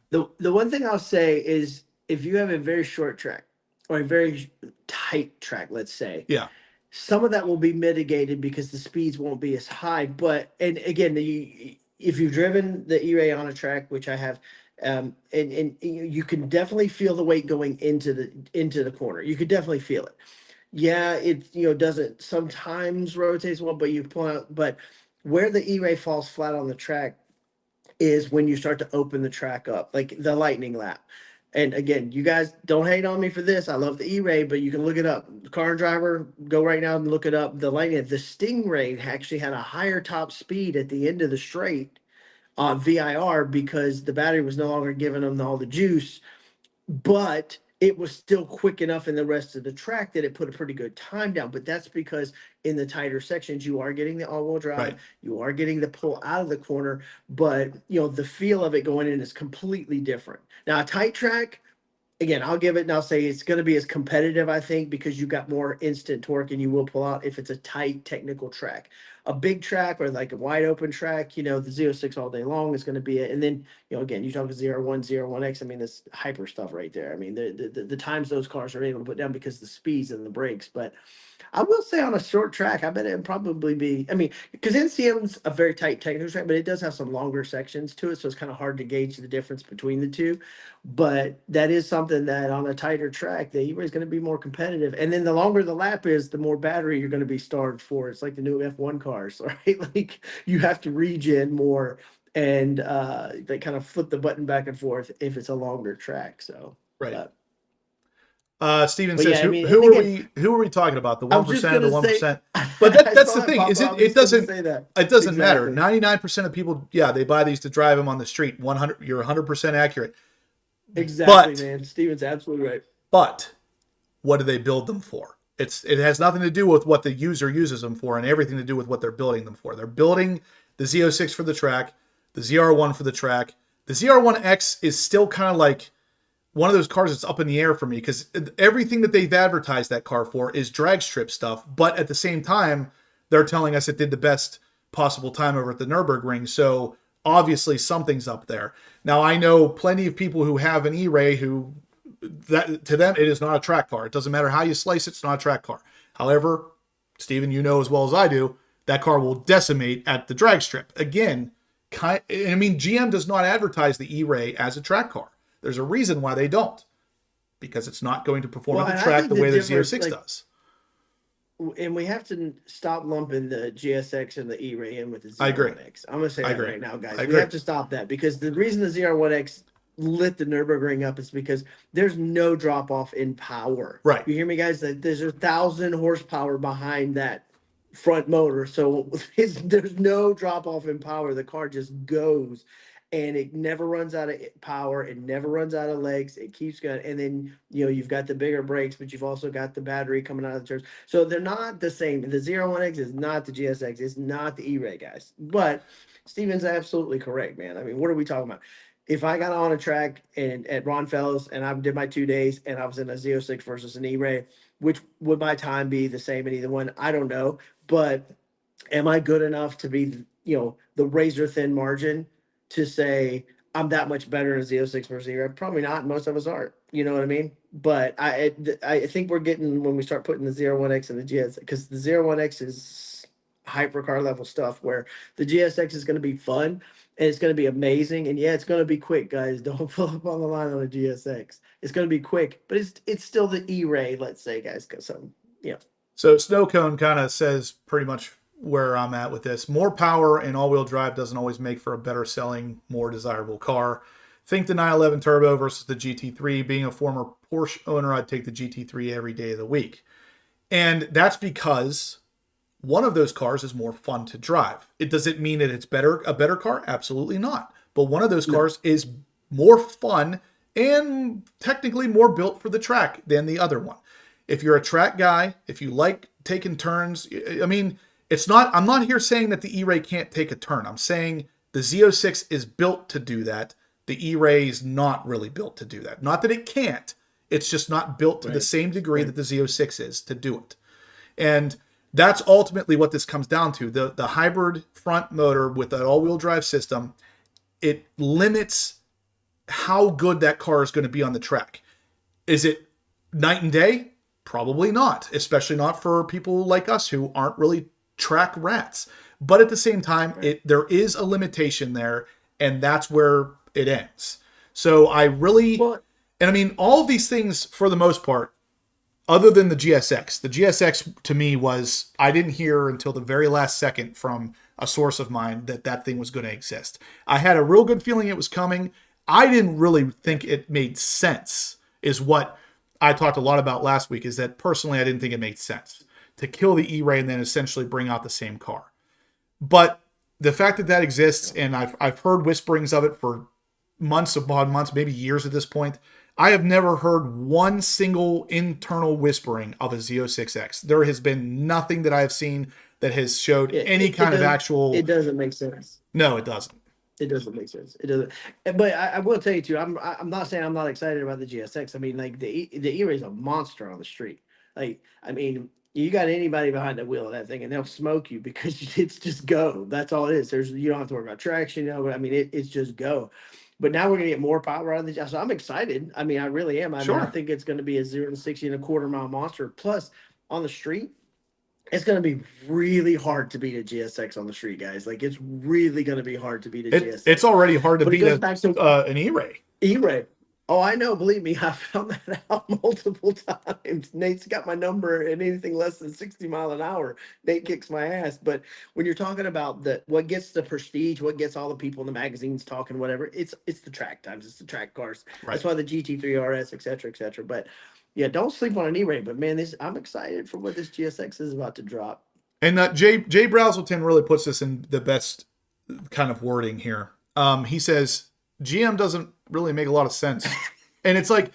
The one thing I'll say is if you have a very short track or a very tight track, let's say, some of that will be mitigated because the speeds won't be as high. But, and again, if you've driven the E-Ray on a track, which I have, and you can definitely feel the weight going into the corner. You could definitely feel it. Yeah, it doesn't sometimes rotates well, but you pull out. But where the E-Ray falls flat on the track is when you start to open the track up, like the lightning lap. And again, you guys don't hate on me for this. I love the E-Ray, but you can look it up. Car and Driver, go right now and look it up. The lightning, the Stingray actually had a higher top speed at the end of the straight on VIR because the battery was no longer giving them all the juice, but it was still quick enough in the rest of the track that it put a pretty good time down. But that's because in the tighter sections, you are getting the all-wheel drive, Right. you are getting the pull out of the corner, but the feel of it going in is completely different. Now, a tight track, again, I'll give it and I'll say it's going to be as competitive, I think, because you got more instant torque and you will pull out if it's a tight technical track. A big track or like a wide open track, the Z06 all day long is going to be it. And then, again, you talk 01, 01X. I mean, that's hyper stuff right there. I mean, the times those cars are able to put down because the speeds and the brakes. But I will say on a short track, I bet it'd probably be, I mean, because NCM's a very tight technical track, but it does have some longer sections to it. So it's kind of hard to gauge the difference between the two. But that is something that on a tighter track, the E-Ray is going to be more competitive. And then the longer the lap is, the more battery you're going to be starved for. It's like the new F1 cars, right? Like you have to regen more and they kind of flip the button back and forth if it's a longer track. So, Right. but, Steven But says, yeah, I mean, who are again, we talking about? The I was 1% just or the gonna 1%? say- But I that's the saw it thing. pop Is up. I it was gonna doesn't say that. it doesn't matter. Exactly. 99% of people, yeah, they buy these to drive them on the street. 100, you're 100% accurate. Exactly, But- man. Steven's absolutely right. But what do they build them for? It has nothing to do with what the user uses them for and everything to do with what they're building them for. They're building the Z06 for the track, the ZR1 for the track. The ZR1X is still kind of like one of those cars that's up in the air for me because everything that they've advertised that car for is drag strip stuff. But at the same time, they're telling us it did the best possible time over at the Nürburgring. So obviously something's up there. Now, I know plenty of people who have an E-Ray who, that to them, it is not a track car. It doesn't matter how you slice it, it's not a track car. However, Steven, you know as well as I do, that car will decimate at the drag strip. Again, GM does not advertise the E-Ray as a track car. There's a reason why they don't. Because it's not going to perform Well, at and the I track think the the way the difference, Z06 like- does. And we have to stop lumping the GSX and the E-Ray in with the I agree. ZR1X. I'm going to say I that agree. right now, guys. I We agree. have to stop that because the reason the ZR1X lit the Nürburgring up is because there's no drop off in power. Right. You hear me, guys? There's 1,000 horsepower behind that front motor. So there's no drop off in power. The car just goes. And it never runs out of power. It never runs out of legs. It keeps going. And then, you've got the bigger brakes, but you've also got the battery coming out of the turns. So they're not the same. The 01X is not the GSX. It's not the E-Ray, guys. But Steven's absolutely correct, man. I mean, what are we talking about? If I got on a track at Ron Fellows and I did my 2 days and I was in a Z06 versus an E-Ray, which would my time be the same in either one? I don't know. But am I good enough to be, the razor thin margin to say I'm that much better in a Z06 versus E-Ray? Probably not. Most of us aren't. You know what I mean? But I think we're getting, when we start putting the 01X and the GS, because the 01X is hypercar level stuff where the GSX is going to be fun and it's going to be amazing. And yeah, it's going to be quick, guys. Don't pull up on the line on a GSX. It's going to be quick, but it's still the E-Ray, let's say, guys. So Snow Cone kind of says pretty much where I'm at with this. More power and all-wheel drive doesn't always make for a better selling, more desirable car. Think the 911 Turbo versus the GT3. Being a former Porsche owner, I'd take the GT3 every day of the week. And that's because one of those cars is more fun to drive. Does it mean that it's a better car? Absolutely not. But one of those cars is more fun and technically more built for the track than the other one. If you're a track guy, if you like taking turns, I mean, I'm not here saying that the E-Ray can't take a turn. I'm saying the Z06 is built to do that. The E-Ray is not really built to do that. Not that it can't. It's just not built to the same degree that the Z06 is to do it. And that's ultimately what this comes down to. The hybrid front motor with that all-wheel drive system, it limits how good that car is going to be on the track. Is it night and day? Probably not, especially not for people like us who aren't really track rats. But at the same time, there is a limitation there, and that's where it ends. So I really, Well, and I mean, all of these things for the most part, other than the GSX. The GSX to me was, I didn't hear until the very last second from a source of mine that thing was going to exist. I had a real good feeling it was coming. I didn't really think it made sense, is what I talked a lot about last week, is that personally I didn't think it made sense to kill the E-Ray and then essentially bring out the same car. But the fact that that exists, and I've heard whisperings of it for months upon months, maybe years at this point, I have never heard one single internal whispering of a Z06X. There has been nothing that I have seen that has showed any kind of actual. It doesn't make sense. No, it doesn't. It doesn't make sense. It doesn't. But I will tell you too. I'm not saying I'm not excited about the GSX. I mean, like the E-Ray is a monster on the street. Like, I mean, you got anybody behind the wheel of that thing, and they'll smoke you because it's just go. That's all it is. You don't have to worry about traction. I mean, it's just go. But now we're gonna get more power out of the. So I'm excited. I mean, I really am. I mean, I think it's gonna be a 0 to 60 and a quarter mile monster. Plus, on the street, it's going to be really hard to beat a GSX on the street, guys. Like, it's really going to be hard to beat a GSX. It's already hard to beat an E-Ray. E-Ray. Oh, I know. Believe me, I found that out multiple times. Nate's got my number, and anything less than 60 mile an hour, Nate kicks my ass. But when you're talking about what gets the prestige, what gets all the people in the magazines talking, whatever, it's the track times, it's the track cars. Right. That's why the GT3 RS, et cetera, et cetera. But yeah, don't sleep on an E-Ray. But man, I'm excited for what this GSX is about to drop. And Jay Brazelton really puts this in the best kind of wording here. He says GM doesn't really make a lot of sense, and it's like,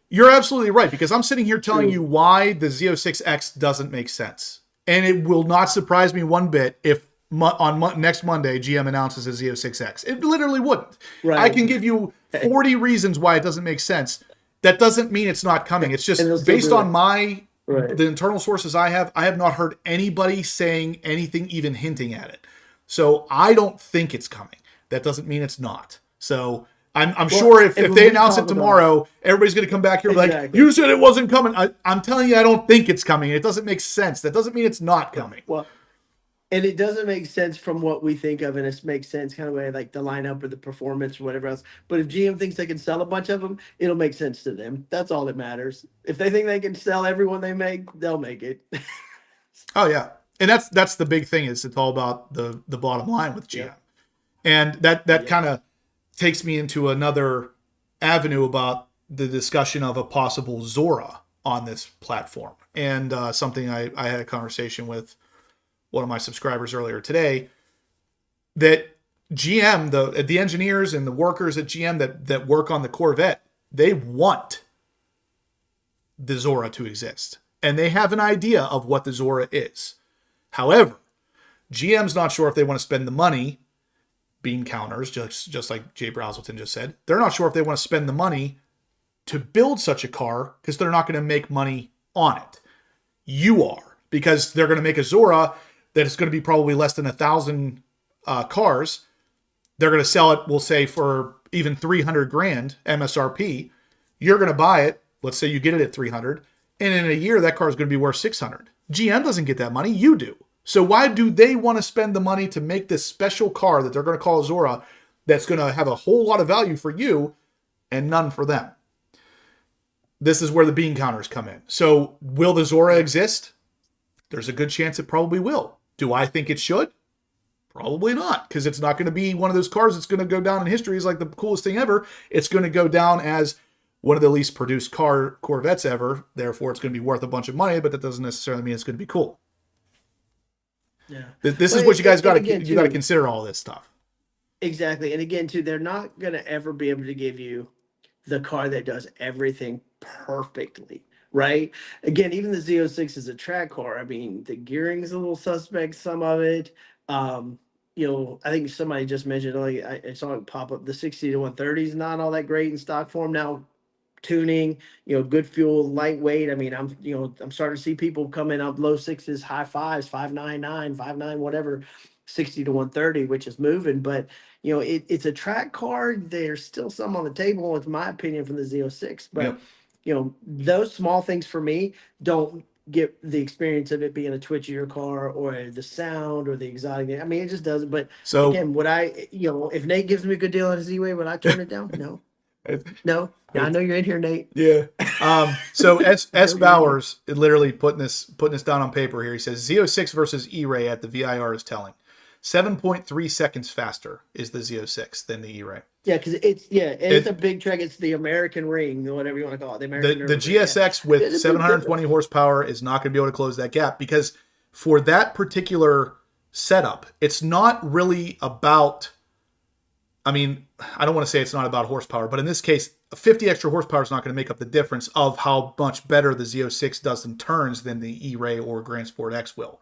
you're absolutely right, because I'm sitting here telling you why the Z06X doesn't make sense, and it will not surprise me one bit if next Monday GM announces a Z06X. It literally wouldn't. Right. I can give you 40 reasons why it doesn't make sense. That doesn't mean it's not coming. It's just based on the internal sources I have not heard anybody saying anything, even hinting at it. So I don't think it's coming. That doesn't mean it's not. So I'm sure if they announce it tomorrow, everybody's going to come back here and be like, you said it wasn't coming. I'm telling you, I don't think it's coming. It doesn't make sense. That doesn't mean it's not coming. Well, and it doesn't make sense from what we think of, and it makes sense kind of way like the lineup or the performance or whatever else. But if GM thinks they can sell a bunch of them, it'll make sense to them. That's all that matters. If they think they can sell everyone they make, they'll make it. Oh yeah, and that's the big thing, is it's all about the bottom line with GM, yeah. And that kind of takes me into another avenue about the discussion of a possible Zora on this platform, and something I had a conversation with one of my subscribers earlier today, that GM, the engineers and the workers at GM that work on the Corvette, they want the Zora to exist, and they have an idea of what the Zora is. However, GM's not sure if they want to spend the money, bean counters, just like Jay Brazelton just said. They're not sure if they want to spend the money to build such a car, because they're not going to make money on it. You are, because they're going to make a Zora that is going to be probably less than 1,000 cars. They're going to sell it, we'll say, for even 300 grand MSRP. You're going to buy it. Let's say you get it at 300, and in a year that car is going to be worth 600. GM doesn't get that money. You do. So why do they want to spend the money to make this special car that they're going to call a Zora, that's going to have a whole lot of value for you and none for them? This is where the bean counters come in. So will the Zora exist? There's a good chance it probably will. Do I think it should? Probably not, because it's not going to be one of those cars that's going to go down in history as like the coolest thing ever. It's going to go down as one of the least produced Corvettes ever. Therefore, it's going to be worth a bunch of money, but that doesn't necessarily mean it's going to be cool. Yeah, this is what you guys got to consider, all this stuff. Exactly, and again, too, they're not going to ever be able to give you the car that does everything perfectly. Right. Again, even the Z06 is a track car. I mean, the gearing is a little suspect, some of it. I think somebody just mentioned, like, I saw it pop up, the 60 to 130 is not all that great in stock form. Now, tuning, good fuel, lightweight. I mean, I'm starting to see people coming up low sixes, high fives, 599, 59, whatever, 60 to 130, which is moving. But, it's a track car. There's still some on the table, it's my opinion, from the Z06. But, those small things for me don't get the experience of it being a twitchier car or the sound or the exotic. I mean, it just doesn't. But So again, would I, if Nate gives me a good deal on a Z-Way, would I turn it down? No, no. Yeah, I know you're in here, Nate. yeah. So S you're in Bowers literally putting this down on paper here. He says Z06 versus E-Ray at the VIR is telling. 7.3 seconds faster is the Z06 than the E-Ray. Yeah, because it's a big track. It's the American ring, or whatever you want to call it. The American The GSX with 720 horsepower is not going to be able to close that gap, because for that particular setup, it's not really about, I mean, I don't want to say it's not about horsepower, but in this case, 50 extra horsepower is not going to make up the difference of how much better the Z06 does in turns than the E-Ray or Grand Sport X will.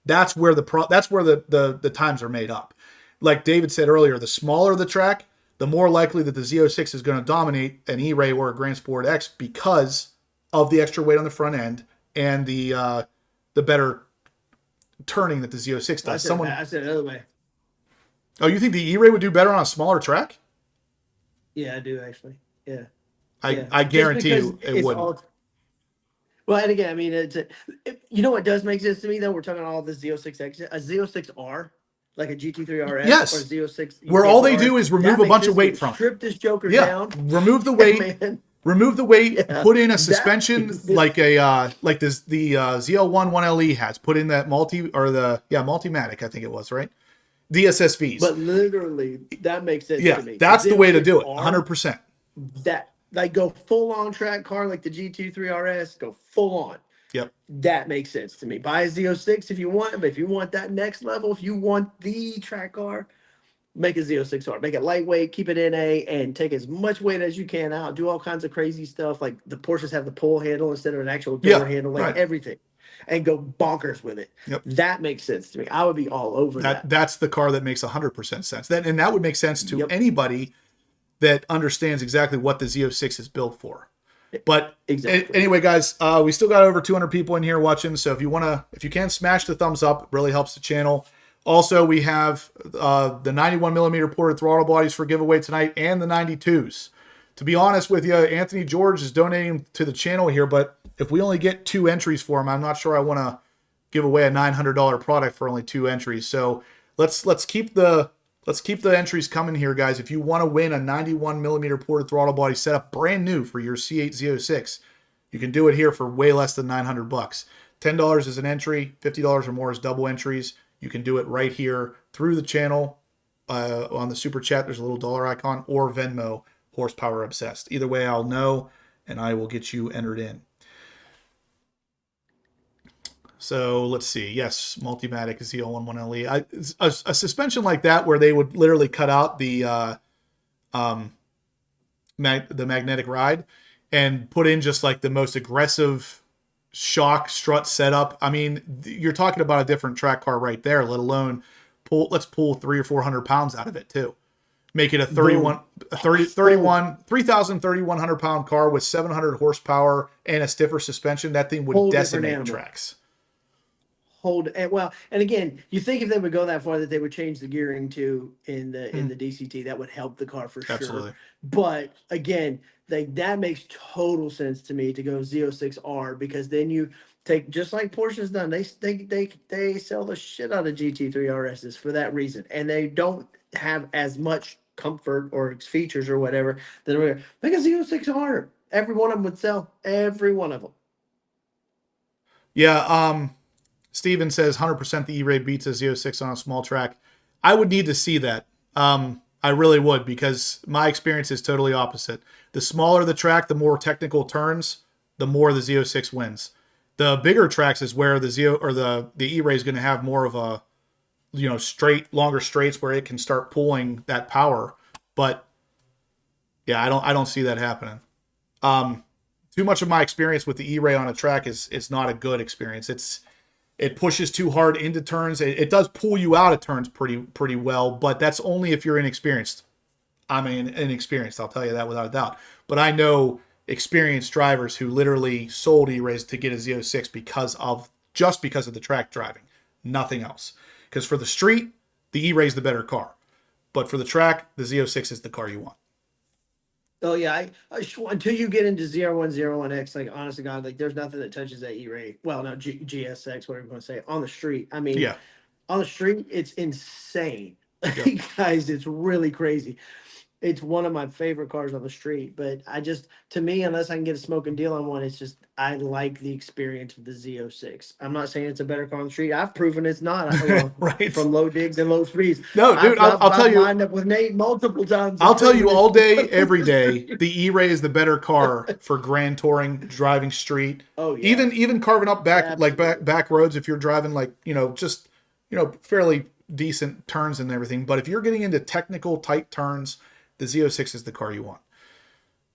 That's where the times are made up. Like David said earlier, the smaller the track, the more likely that the Z06 is going to dominate an E-Ray or a Grand Sport X because of the extra weight on the front end and the better turning that the Z06 does. I said it the other way. Oh, you think the E-Ray would do better on a smaller track? Yeah, I do actually. Yeah. I guarantee you it wouldn't. Well, and again, I mean, you know what does make sense to me though? We're talking all this Z06X, a Z06R, like a GT3 RS, yes, or Z06, where all they do is remove a bunch of weight from. Strip this joker down. Remove the weight. Remove the weight. Yeah. Put in a suspension like the ZL1 1LE has. Put in that Multimatic, I think it was, right? DSSVs. But literally, that makes sense to me. That's the way to do it. 100%. That. Like go full on track car like the GT3 RS, go full on. Yep. That makes sense to me. Buy a Z06 if you want, but if you want that next level, if you want the track car, make a Z06R. Make it lightweight, keep it NA, and take as much weight as you can out. Do all kinds of crazy stuff. Like the Porsches have the pull handle instead of an actual door handle, like everything. And go bonkers with it. Yep. That makes sense to me. I would be all over that. That's the car that makes 100% sense. And that would make sense to anybody that understands exactly what the Z06 is built for. But anyway, guys, we still got over 200 people in here watching. So if you can smash the thumbs up, it really helps the channel. Also, we have the 91 millimeter ported throttle bodies for giveaway tonight and the 92s. To be honest with you, Anthony George is donating to the channel here, but if we only get 2 entries for him, I'm not sure I want to give away a $900 product for only 2 entries. So let's keep the entries coming here, guys. If you want to win a 91 millimeter ported throttle body setup, brand new for your C8 Z06, you can do it here for way less than $900. $10 is an entry, $50 or more is double entries. You can do it right here through the channel on the super chat. There's a little dollar icon, or Venmo, Horsepower Obsessed. Either way, I'll know, and I will get you entered in. So let's see. Yes, Multimatic ZL1 1LE. A suspension like that where they would literally cut out the magnetic ride and put in just like the most aggressive shock strut setup. I mean, you're talking about a different track car right there, let alone let's pull 300 or 400 pounds out of it too. Make it a 3,100 pound car with 700 horsepower and a stiffer suspension. That thing would decimate tracks. And again, you think if they would go that far that they would change the gearing too in the DCT, that would help the car for sure. But again, that makes total sense to me to go Z06R, because then you take, just like Porsche's done, they sell the shit out of GT3 RSs for that reason, and they don't have as much comfort or features or whatever. Then we're gonna make a Z06R. Every one of them would sell. Every one of them. Yeah. Steven says 100% the E-Ray beats a Z06 on a small track. I would need to see that. I really would, because my experience is totally opposite. The smaller the track, the more technical turns, the more the Z06 wins. The bigger tracks is where the E-Ray is going to have more of a, longer straights where it can start pulling that power. But yeah, I don't see that happening. Too much of my experience with the E-Ray on a track is not a good experience. It pushes too hard into turns. It does pull you out of turns pretty well, but that's only if you're inexperienced. I'm inexperienced, I'll tell you that without a doubt. But I know experienced drivers who literally sold E-Rays to get a Z06 because of the track driving, nothing else. Because for the street, the E-Ray is the better car, but for the track, the Z06 is the car you want. Oh yeah, until you get into 0101X, like honest to God, like there's nothing that touches that E-rate. Well, no, GSX, whatever you want to say, on the street. I mean, Yeah. on the street, it's insane. Yep. Guys, it's really crazy. It's one of my favorite cars on the street, but to me, unless I can get a smoking deal on one, it's just, I like the experience of the Z06. I'm not saying it's a better car on the street. I've proven it's not. Well, Right. from low digs and low speeds. No, dude, I'll tell I've you. lined up with Nate multiple times. I'll and tell you proven all it. day, every day, the E-Ray is the better car for grand touring, driving street. Oh yeah. Even carving up back like Absolutely. back roads if you're driving like, just, fairly decent turns and everything. But if you're getting into technical tight turns, the Z06 is the car you want.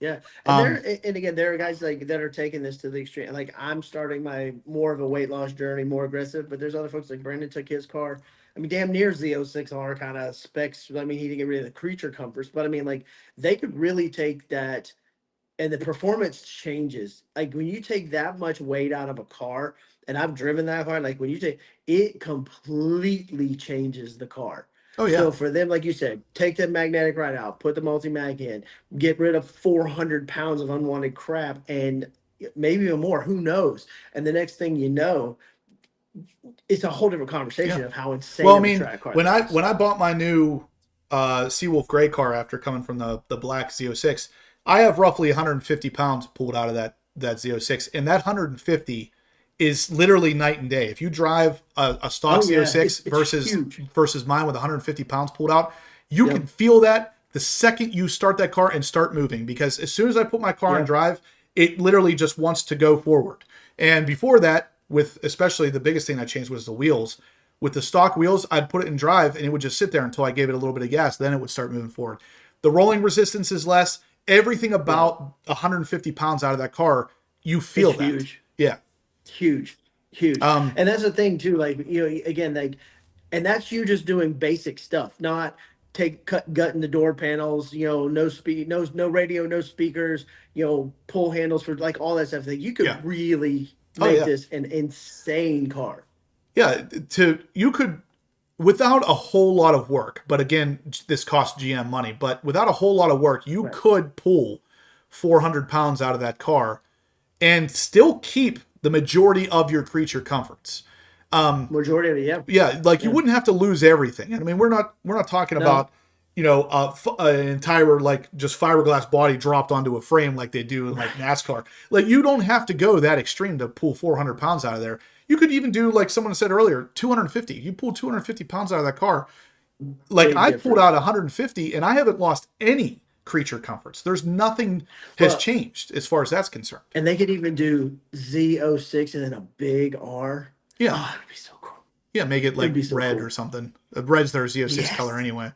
Yeah, and again, there are guys like that are taking this to the extreme. Like I'm starting my more of a weight loss journey, more aggressive. But there's other folks like Brandon took his car. I mean, damn near Z06R kind of specs. I mean, he didn't get rid of the creature comforts, but I mean, like they could really take that, and the performance changes. Like when you take that much weight out of a car, and I've driven that car. Like when you take it, completely changes the car. Oh yeah. So for them, like you said, take the magnetic right out, put the multi-mag in, get rid of 400 pounds of unwanted crap, and maybe even more. Who knows? And the next thing you know, it's a whole different conversation Yeah. of how insane Well, I of a mean, track car when this I is. when I bought my new Seawolf gray car after coming from the black Z06, I have roughly 150 pounds pulled out of that Z06, and that 150 is literally night and day. If you drive a stock Oh, yeah. Z06 It's huge. versus mine with 150 pounds pulled out, you Yep. can feel that the second you start that car and start moving. Because as soon as I put my car in Yep. drive, it literally just wants to go forward. And before that, with especially the biggest thing I changed was the wheels. With the stock wheels, I'd put it in drive and it would just sit there until I gave it a little bit of gas. Then it would start moving forward. The rolling resistance is less. Everything about 150 pounds out of that car, you feel It's that. huge. Yeah. Huge. Um, And that's the thing too, like, again, like, and that's you just doing basic stuff, not gutting the door panels, no speed, no radio, no speakers, pull handles for like all that stuff. That you Yeah. could really Oh, make yeah. this an insane car. Yeah. You could, without a whole lot of work, but again, this costs GM money, but without a whole lot of work, you Right. could pull 400 pounds out of that car and still keep the majority of your creature comforts. Majority of it, yeah. Yeah, like you Yeah. wouldn't have to lose everything. I mean, we're not talking No. about an entire like just fiberglass body dropped onto a frame like they do in like NASCAR. Like you don't have to go that extreme to pull 400 pounds out of there. You could even do like someone said earlier, 250. You pull 250 pounds out of that car. Like Big I pulled difference. out 150 and I haven't lost any creature comforts. There's nothing has Well, changed as far as that's concerned. and they could even do Z06 and then a big R. Yeah. Oh, it'd be so cool. Yeah, make it like It'd be so red cool. or something. Red's their Z06 Yes. color anyway.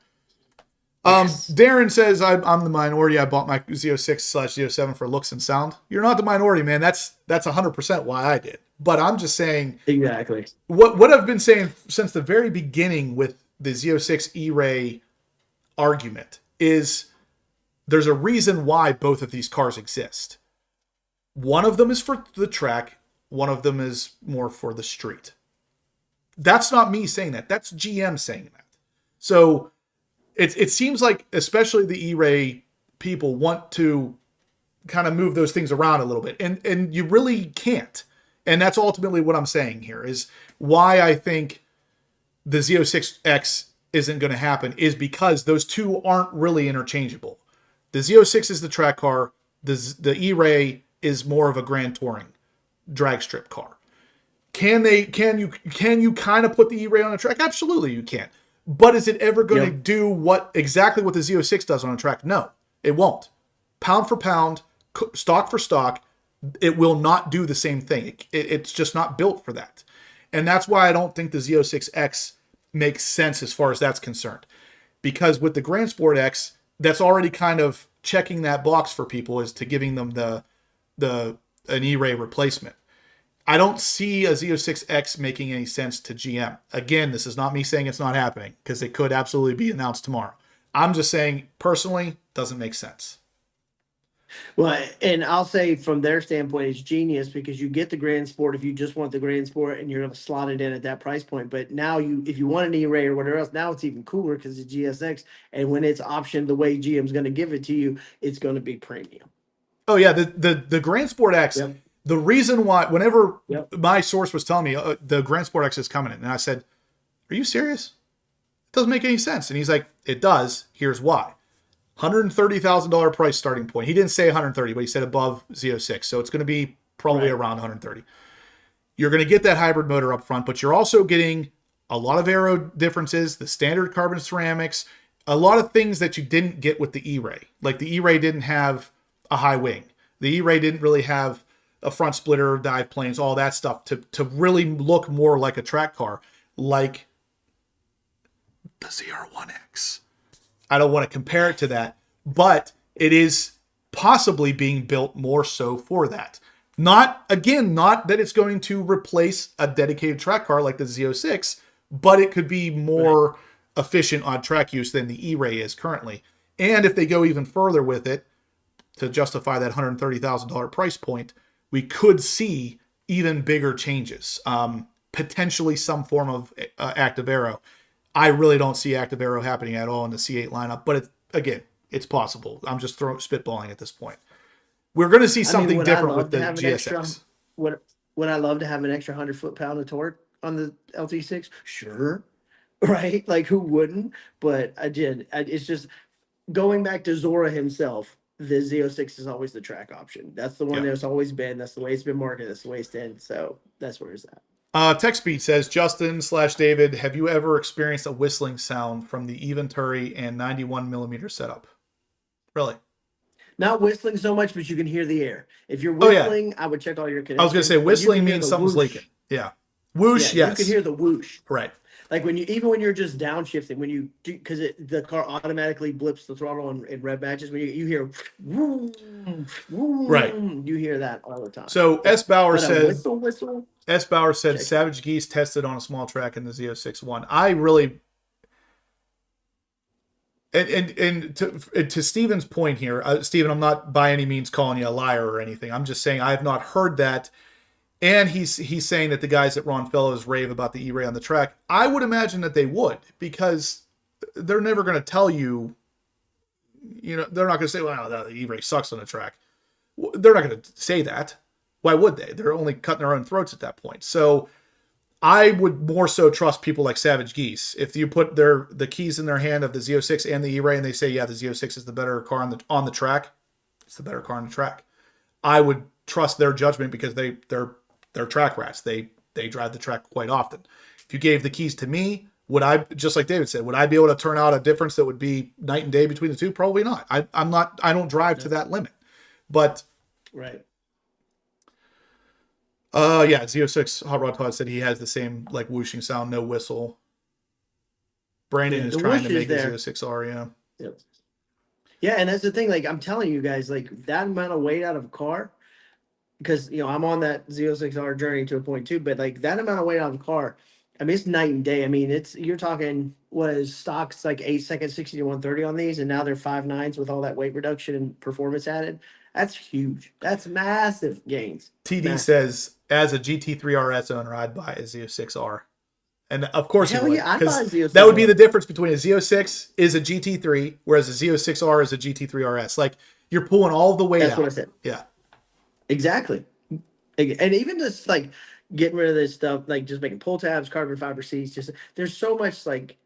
Yes. Darren says I'm the minority. I bought my Z06/Z07 for looks and sound. You're not the minority, man. That's 100% why I did. But I'm just saying Exactly. what I've been saying since the very beginning with the Z06 E-Ray argument is there's a reason why both of these cars exist. One of them is for the track. One of them is more for the street. That's not me saying that. That's GM saying that. So it seems like especially the E-Ray people want to kind of move those things around a little bit. And you really can't. And that's ultimately what I'm saying here is why I think the Z06X isn't going to happen is because those two aren't really interchangeable. The Z06 is the track car. The E-Ray is more of a grand touring drag strip car. Can you kind of put the E-Ray on a track? Absolutely you can. But is it ever going to do exactly what the Z06 does on a track? No, it won't. Pound for pound, stock for stock, it will not do the same thing. It's just not built for that. And that's why I don't think the Z06X makes sense as far as that's concerned. Because with the Grand Sport X, that's already kind of checking that box for people as to giving them an E-Ray replacement. I don't see a Z06X making any sense to GM. Again, this is not me saying it's not happening because it could absolutely be announced tomorrow. I'm just saying, personally, doesn't make sense. Well, and I'll say from their standpoint, it's genius because you get the Grand Sport if you just want the Grand Sport and you're going to slot it in at that price point. But now if you want an E-Ray or whatever else, now it's even cooler because it's GSX. And when it's optioned the way GM's going to give it to you, it's going to be premium. Oh yeah, the Grand Sport X. Yep. The reason why, whenever Yep. my source was telling me the Grand Sport X is coming in, and I said, "Are you serious? It doesn't make any sense." And he's like, "It does. Here's why. $130,000 price starting point. He didn't say 130, but he said above Z06. So it's going to be probably Right. around 130. You're going to get that hybrid motor up front, but you're also getting a lot of aero differences, the standard carbon ceramics, a lot of things that you didn't get with the E-Ray. Like the E-Ray didn't have a high wing. The E-Ray didn't really have a front splitter, dive planes, all that stuff to really look more like a track car, like the ZR1X. I don't want to compare it to that, but it is possibly being built more so for that. Not that it's going to replace a dedicated track car like the Z06, but it could be more efficient on track use than the E-Ray is currently. And if they go even further with it to justify that $130,000 price point, we could see even bigger changes. Potentially some form of active aero. I really don't see active aero happening at all in the C8 lineup, but it's possible. I'm just spitballing at this point. We're going to see something different with the GSX. Would I love to have an extra 100 foot-pound of torque on the LT6? Sure, right? Like who wouldn't? But it's just going back to Zora himself. The Z06 is always the track option. That's the one that's always been. That's the way it's been marketed. That's the way it's been. So that's where it's at. TechSpeed says, Justin/David, have you ever experienced a whistling sound from the Eventuri and 91 millimeter setup? Really? Not whistling so much, but you can hear the air. If you're whistling, I would check all your connections. I was going to say whistling means something's leaking. Yeah. Whoosh, yes. You can hear the whoosh. Right. Like when you're just downshifting, because the car automatically blips the throttle in red matches, when you hear, vroom, vroom, right, you hear that all the time. So S. Bauer said, whistle. S. Bauer said, Savage Geese tested on a small track in the Z06-1. I really, and to Steven's point here, Steven, I'm not by any means calling you a liar or anything. I'm just saying I have not heard that. And he's saying that the guys at Ron Fellows rave about the E-Ray on the track. I would imagine that they would, because they're never going to tell you, they're not going to say, well, the E-Ray sucks on the track. They're not going to say that. Why would they? They're only cutting their own throats at that point. So I would more so trust people like Savage Geese. If you put the keys in their hand of the Z06 and the E-Ray and they say, yeah, the Z06 is the better car on the track, it's the better car on the track, I would trust their judgment because they're track rats. They drive the track quite often. If you gave the keys to me, would I, just like David said, would I be able to turn out a difference that would be night and day between the two? Probably not. I don't drive to that limit. But right. Z06 Hot Rod Todd said he has the same like whooshing sound, no whistle. Brandon is trying to make the Z06R, yeah. Yep. Yeah, and that's the thing. Like I'm telling you guys, like that amount of weight out of a car, because I'm on that Z06R journey to a point too, but like that amount of weight out of a car, I mean it's night and day. I mean you're talking what is stocks like 8 seconds 60 to 130 on these, and now they're 5.9s with all that weight reduction and performance added. That's huge. That's massive gains. TD says, as a GT3 RS owner, I'd buy a Z06R. And of course he would, because that would be the difference between a Z06 is a GT3, whereas a Z06R is a GT3 RS. Like you're pulling all the weight out. That's what I said. Yeah. Exactly. And even just like getting rid of this stuff, like just making pull tabs, carbon fiber seats, just there's so much like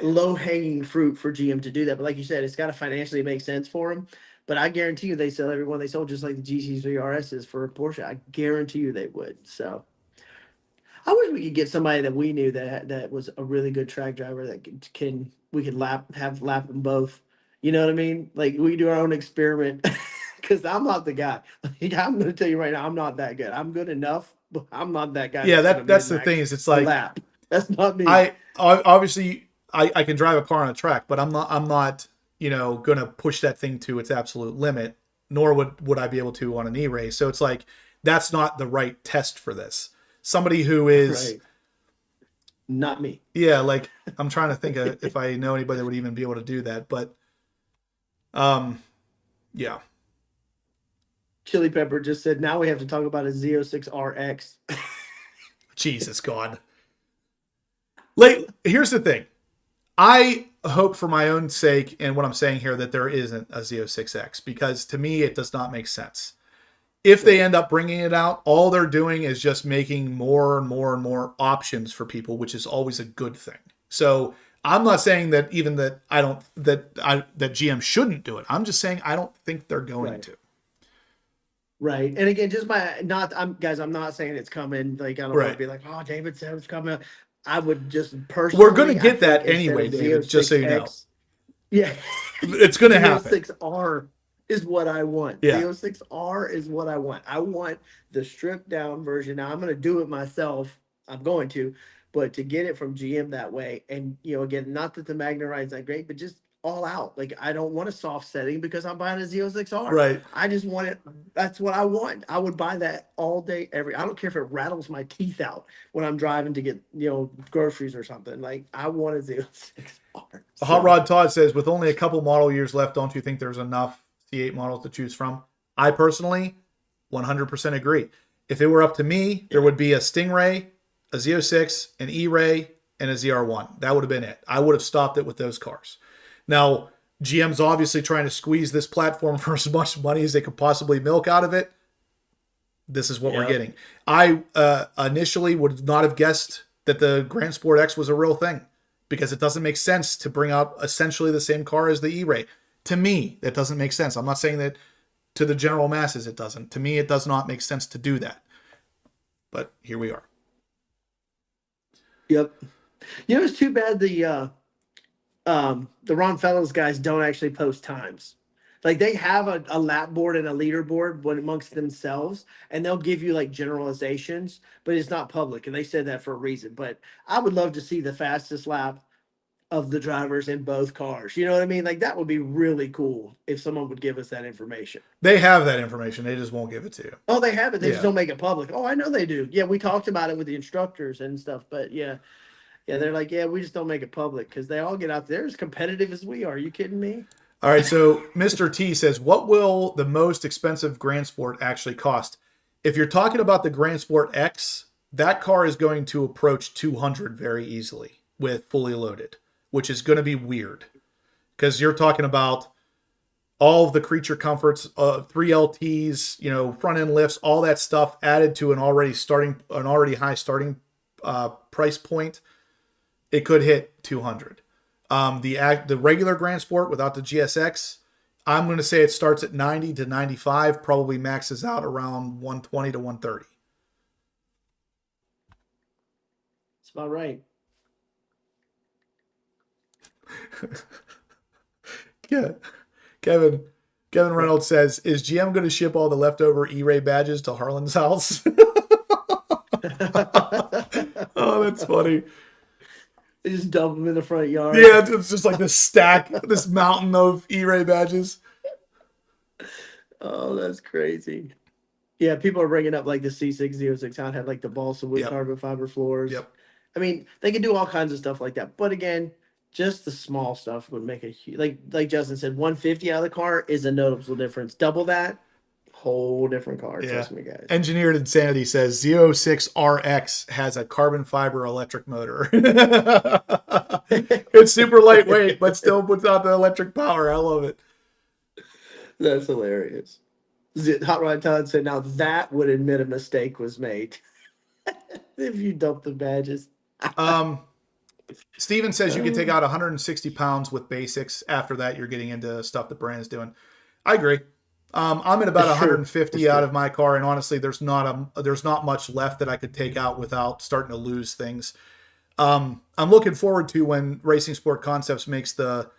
low hanging fruit for GM to do that. But like you said, it's got to financially make sense for them. But I guarantee you they sell everyone they sold just like the GT3 RSs for a Porsche. I guarantee you they would. So I wish we could get somebody that we knew that was a really good track driver that we could lap them both. You know what I mean? Like we do our own experiment. Because I'm not the guy. Like, I'm going to tell you right now, I'm not that good. I'm good enough, but I'm not that guy. Yeah, that's the thing is it's like lap. That's not me. I can drive a car on a track, but I'm not going to push that thing to its absolute limit, nor would I be able to on an E-Ray. So it's like that's not the right test for this. Somebody who is right. Not me. Yeah, like I'm trying to think of if I know anybody that would even be able to do that, but Yeah. Chili Pepper just said, now we have to talk about a Z06RX. Jesus God. Like, here's the thing. I hope for my own sake and what I'm saying here that there isn't a Z06X, because to me it does not make sense. If they end up bringing it out, all they're doing is just making more and more and more options for people, which is always a good thing. So I'm not saying that even that that GM shouldn't do it. I'm just saying I don't think they're going to. Right. And again, just I'm not saying it's coming. Like, I don't want to be like, oh, David said it's coming. I would just personally. We're going to get that anyway, David, just so you know. Yeah. It's going to happen. Z06R is what I want. Yeah. Z06R is what I want. I want the stripped down version. Now, I'm going to do it myself. I'm going to. But to get it from GM that way, and, again, not that the Magna ride's that great, but just all out. Like, I don't want a soft setting because I'm buying a Z06R. Right. I just want it. That's what I want. I would buy that all day, I don't care if it rattles my teeth out when I'm driving to get, groceries or something. Like, I want a Z06R. Hot Rod Todd says, with only a couple model years left, don't you think there's enough C8 models to choose from? I personally 100% agree. If it were up to me, there would be a Stingray, a Z06, an E-Ray, and a ZR1. That would have been it. I would have stopped it with those cars. Now, GM's obviously trying to squeeze this platform for as much money as they could possibly milk out of it. This is what we're getting. I initially would not have guessed that the Grand Sport X was a real thing, because it doesn't make sense to bring out essentially the same car as the E-Ray. To me, that doesn't make sense. I'm not saying that to the general masses it doesn't. To me, it does not make sense to do that. But here we are. Yep. It's too bad the Ron Fellows guys don't actually post times. Like, they have a lap board and a leaderboard amongst themselves, and they'll give you like generalizations, but it's not public. And they said that for a reason. But I would love to see the fastest lap of the drivers in both cars. You know what I mean? Like, that would be really cool if someone would give us that information. They have that information. They just won't give it to you. Oh, they have it. They just don't make it public. Oh, I know they do. Yeah, we talked about it with the instructors and stuff, but yeah, they're like, we just don't make it public because they all get out there as competitive as we are. Are you kidding me? All right, so Mr. T says, what will the most expensive Grand Sport actually cost? If you're talking about the Grand Sport X, that car is going to approach 200 very easily with fully loaded, which is going to be weird because you're talking about all of the creature comforts, 3 LTs, front end lifts, all that stuff added to an already high starting price point. It could hit 200. The regular Grand Sport without the GSX, I'm going to say it starts at 90 to 95, probably maxes out around 120 to 130. That's about right. Yeah. Kevin Reynolds says, is GM going to ship all the leftover E-Ray badges to Harlan's house? Oh, that's funny. They just dump them in the front yard. Yeah, it's just like this stack, this mountain of E-Ray badges. Oh, that's crazy. Yeah, people are bringing up like the C606, how it had like the balsa wood carbon fiber floors. Yep. I mean, they can do all kinds of stuff like that. But again, just the small stuff would make a huge, like Justin said, 150 out of the car is a noticeable difference. Double that, whole different car. Yeah. Trust me, guys. Engineered Insanity says Z06RX has a carbon fiber electric motor. It's super lightweight, but still puts out the electric power. I love it. That's hilarious. Hot Rod Todd said, now that would admit a mistake was made. If you dump the badges. Steven says you can take out 160 pounds with basics. After that, you're getting into stuff that Brand's doing. I agree. I'm at about 150 out of my car, and honestly, there's not much left that I could take out without starting to lose things. I'm looking forward to when Racing Sport Concepts makes the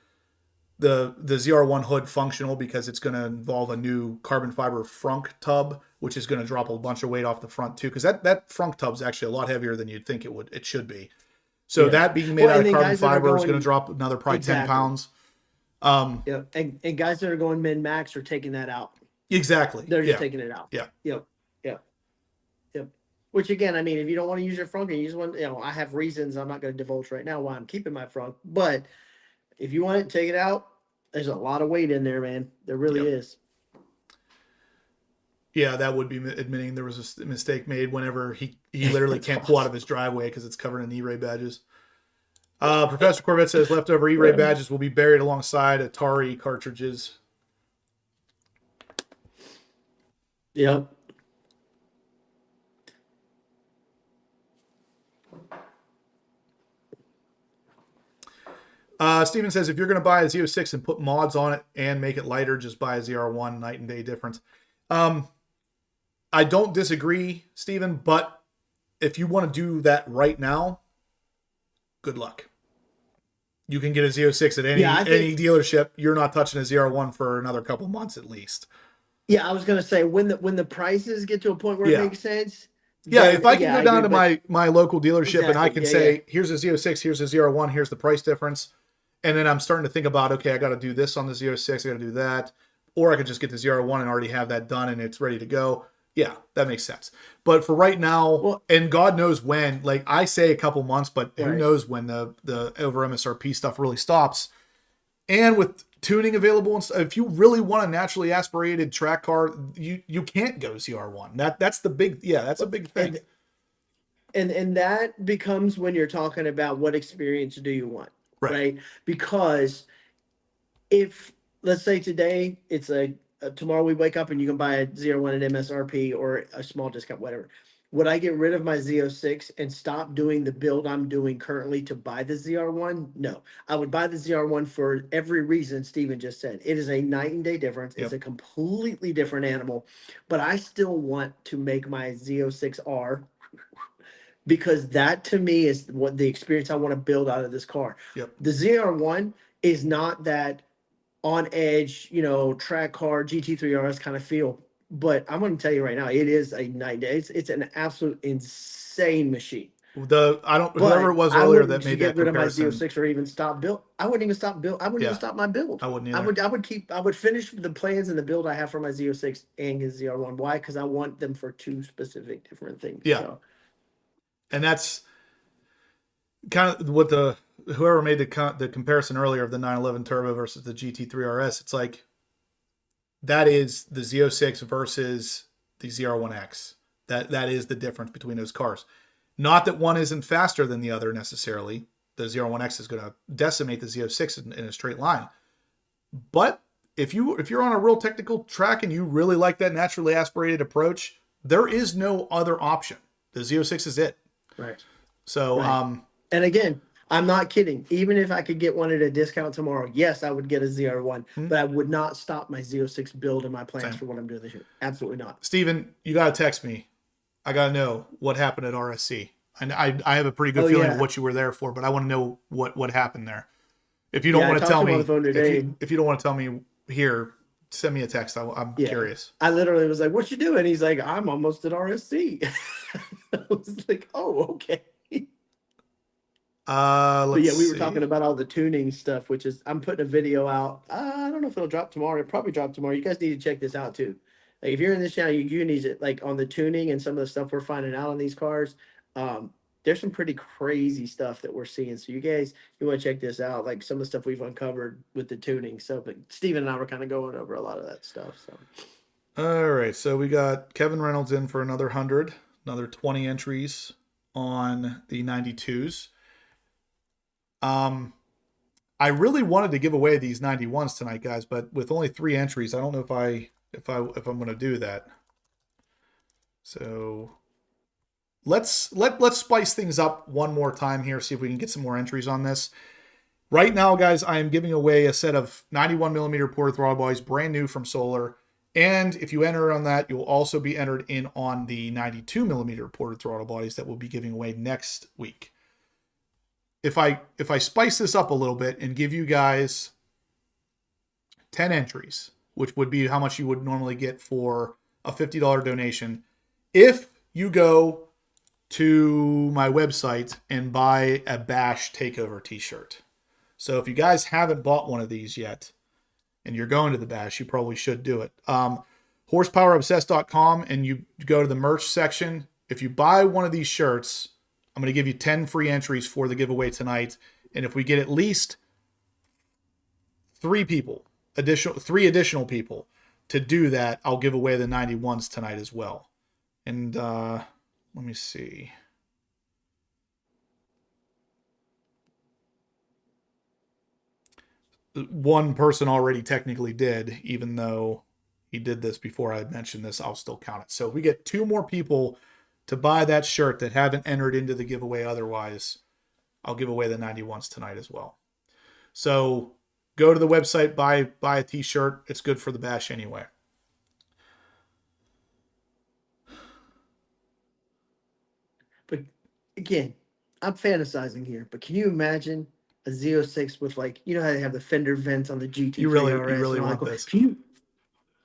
ZR1 hood functional, because it's going to involve a new carbon fiber frunk tub, which is going to drop a bunch of weight off the front too, because that frunk tub is actually a lot heavier than you'd think it should be. So that being made out of carbon fiber is going to drop another probably 10 pounds. Yeah, and guys that are going min-max are taking that out. Exactly. They're just taking it out. Yeah. Yep. Which again, I mean, if you don't want to use your frunk and you just want, I have reasons I'm not going to divulge right now why I'm keeping my frunk, but if you want it, take it out. There's a lot of weight in there, man. There really is. Yeah, that would be admitting there was a mistake made whenever he literally can't pull out of his driveway because it's covered in E-Ray badges. Professor Corvette says leftover E-Ray badges will be buried alongside Atari cartridges. Yep. Steven says if you're going to buy a Z06 and put mods on it and make it lighter, just buy a ZR1. Night and day difference. I don't disagree, Steven, but if you want to do that right now, good luck. You can get a Z06 at any dealership. You're not touching a ZR1 for another couple months at least. Yeah, I was gonna say when the prices get to a point where it makes sense. Yeah, if I can go down to my local dealership and I can say, here's a Z06, here's a ZR1, here's the price difference. And then I'm starting to think about, okay, I got to do this on the Z06, I got to do that. Or I could just get the ZR1 and already have that done and it's ready to go. Yeah, that makes sense. But for right now, and God knows when, like I say a couple months, but who knows when the over MSRP stuff really stops. And with tuning available, and if you really want a naturally aspirated track car, you can't go ZR1. That's the big, that's a big thing. And that becomes when you're talking about what experience do you want, right? Because if, let's say today it's tomorrow we wake up and you can buy a ZR1 at MSRP or a small discount, whatever. Would I get rid of my Z06 and stop doing the build I'm doing currently to buy the ZR1? No, I would buy the ZR1 for every reason Steven just said. It is a night and day difference. It's a completely different animal, but I still want to make my Z06R because that to me is what the experience I want to build out of this car. The ZR1 is not that on edge, track car, GT3 RS kind of feel. But I'm going to tell you right now, it is a night and day. It's an absolute insane machine. Whoever it was earlier that made that comparison. Get rid of my Z06 or even stop build. I wouldn't even stop build. I wouldn't even stop my build. I wouldn't either. I would finish the plans and the build I have for my Z06 and his ZR1. Why? Because I want them for two specific different things. Yeah. So. And that's kind of what whoever made the comparison earlier of the 911 Turbo versus the GT3 RS. It's like that is the Z06 versus the ZR1X. That is the difference between those cars. Not that one isn't faster than the other necessarily. The ZR1X is going to decimate the Z06 in a straight line. But if you're on a real technical track and you really like that naturally aspirated approach, there is no other option. The Z06 is it. Right. So, and again, I'm not kidding. Even if I could get one at a discount tomorrow, yes, I would get a ZR1, but I would not stop my Z06 build and my plans for what I'm doing this year. Absolutely not. Steven, you got to text me. I got to know what happened at RSC. And I have a pretty good feeling of what you were there for, but I want to know what happened there. If you don't want to tell me, if you don't want to tell me here, send me a text. I'm curious. I literally was like, "What you doing?" He's like, "I'm almost at RSC." I was like, "Oh, okay." But yeah, we were talking about all the tuning stuff, which is I'm putting a video out. I don't know if it'll drop tomorrow. It'll probably drop tomorrow. You guys need to check this out too. Like if you're in this channel, you need it like on the tuning and some of the stuff we're finding out on these cars. There's some pretty crazy stuff that we're seeing. So you guys, you want to check this out, like some of the stuff we've uncovered with the tuning. So, but Steven and I were kind of going over a lot of that stuff. So, all right. So we got Kevin Reynolds in for another 100, another 20 entries on the 92s. I really wanted to give away these 91s tonight, guys, but with only 3 entries, I don't know if I'm going to do that. So let's spice things up one more time here, see if we can get some more entries on this. Right now, guys, I am giving away a set of 91 millimeter ported throttle bodies, brand new from Solar. And if you enter on that, you'll also be entered in on the 92 millimeter ported throttle bodies that we'll be giving away next week. If I spice this up a little bit and give you guys 10 entries, which would be how much you would normally get for a $50 donation, if you go to my website and buy a Bash Takeover t-shirt. So if you guys haven't bought one of these yet and you're going to the Bash, you probably should do it. HorsepowerObsessed.com, and you go to the merch section. If you buy one of these shirts, I'm going to give you 10 free entries for the giveaway tonight. And if we get at least 3 additional people to do that, I'll give away the 91s tonight as well. And let me see. One person already technically did, even though he did this before I mentioned this, I'll still count it. So if we get 2 more people to buy that shirt that haven't entered into the giveaway otherwise, I'll give away the 91s tonight as well. So go to the website, buy a t-shirt. It's good for the bash anyway. But again, I'm fantasizing here, but can you imagine a Z06 with, like, you know how they have the fender vents on the GT3 You really RS? want this. Can you?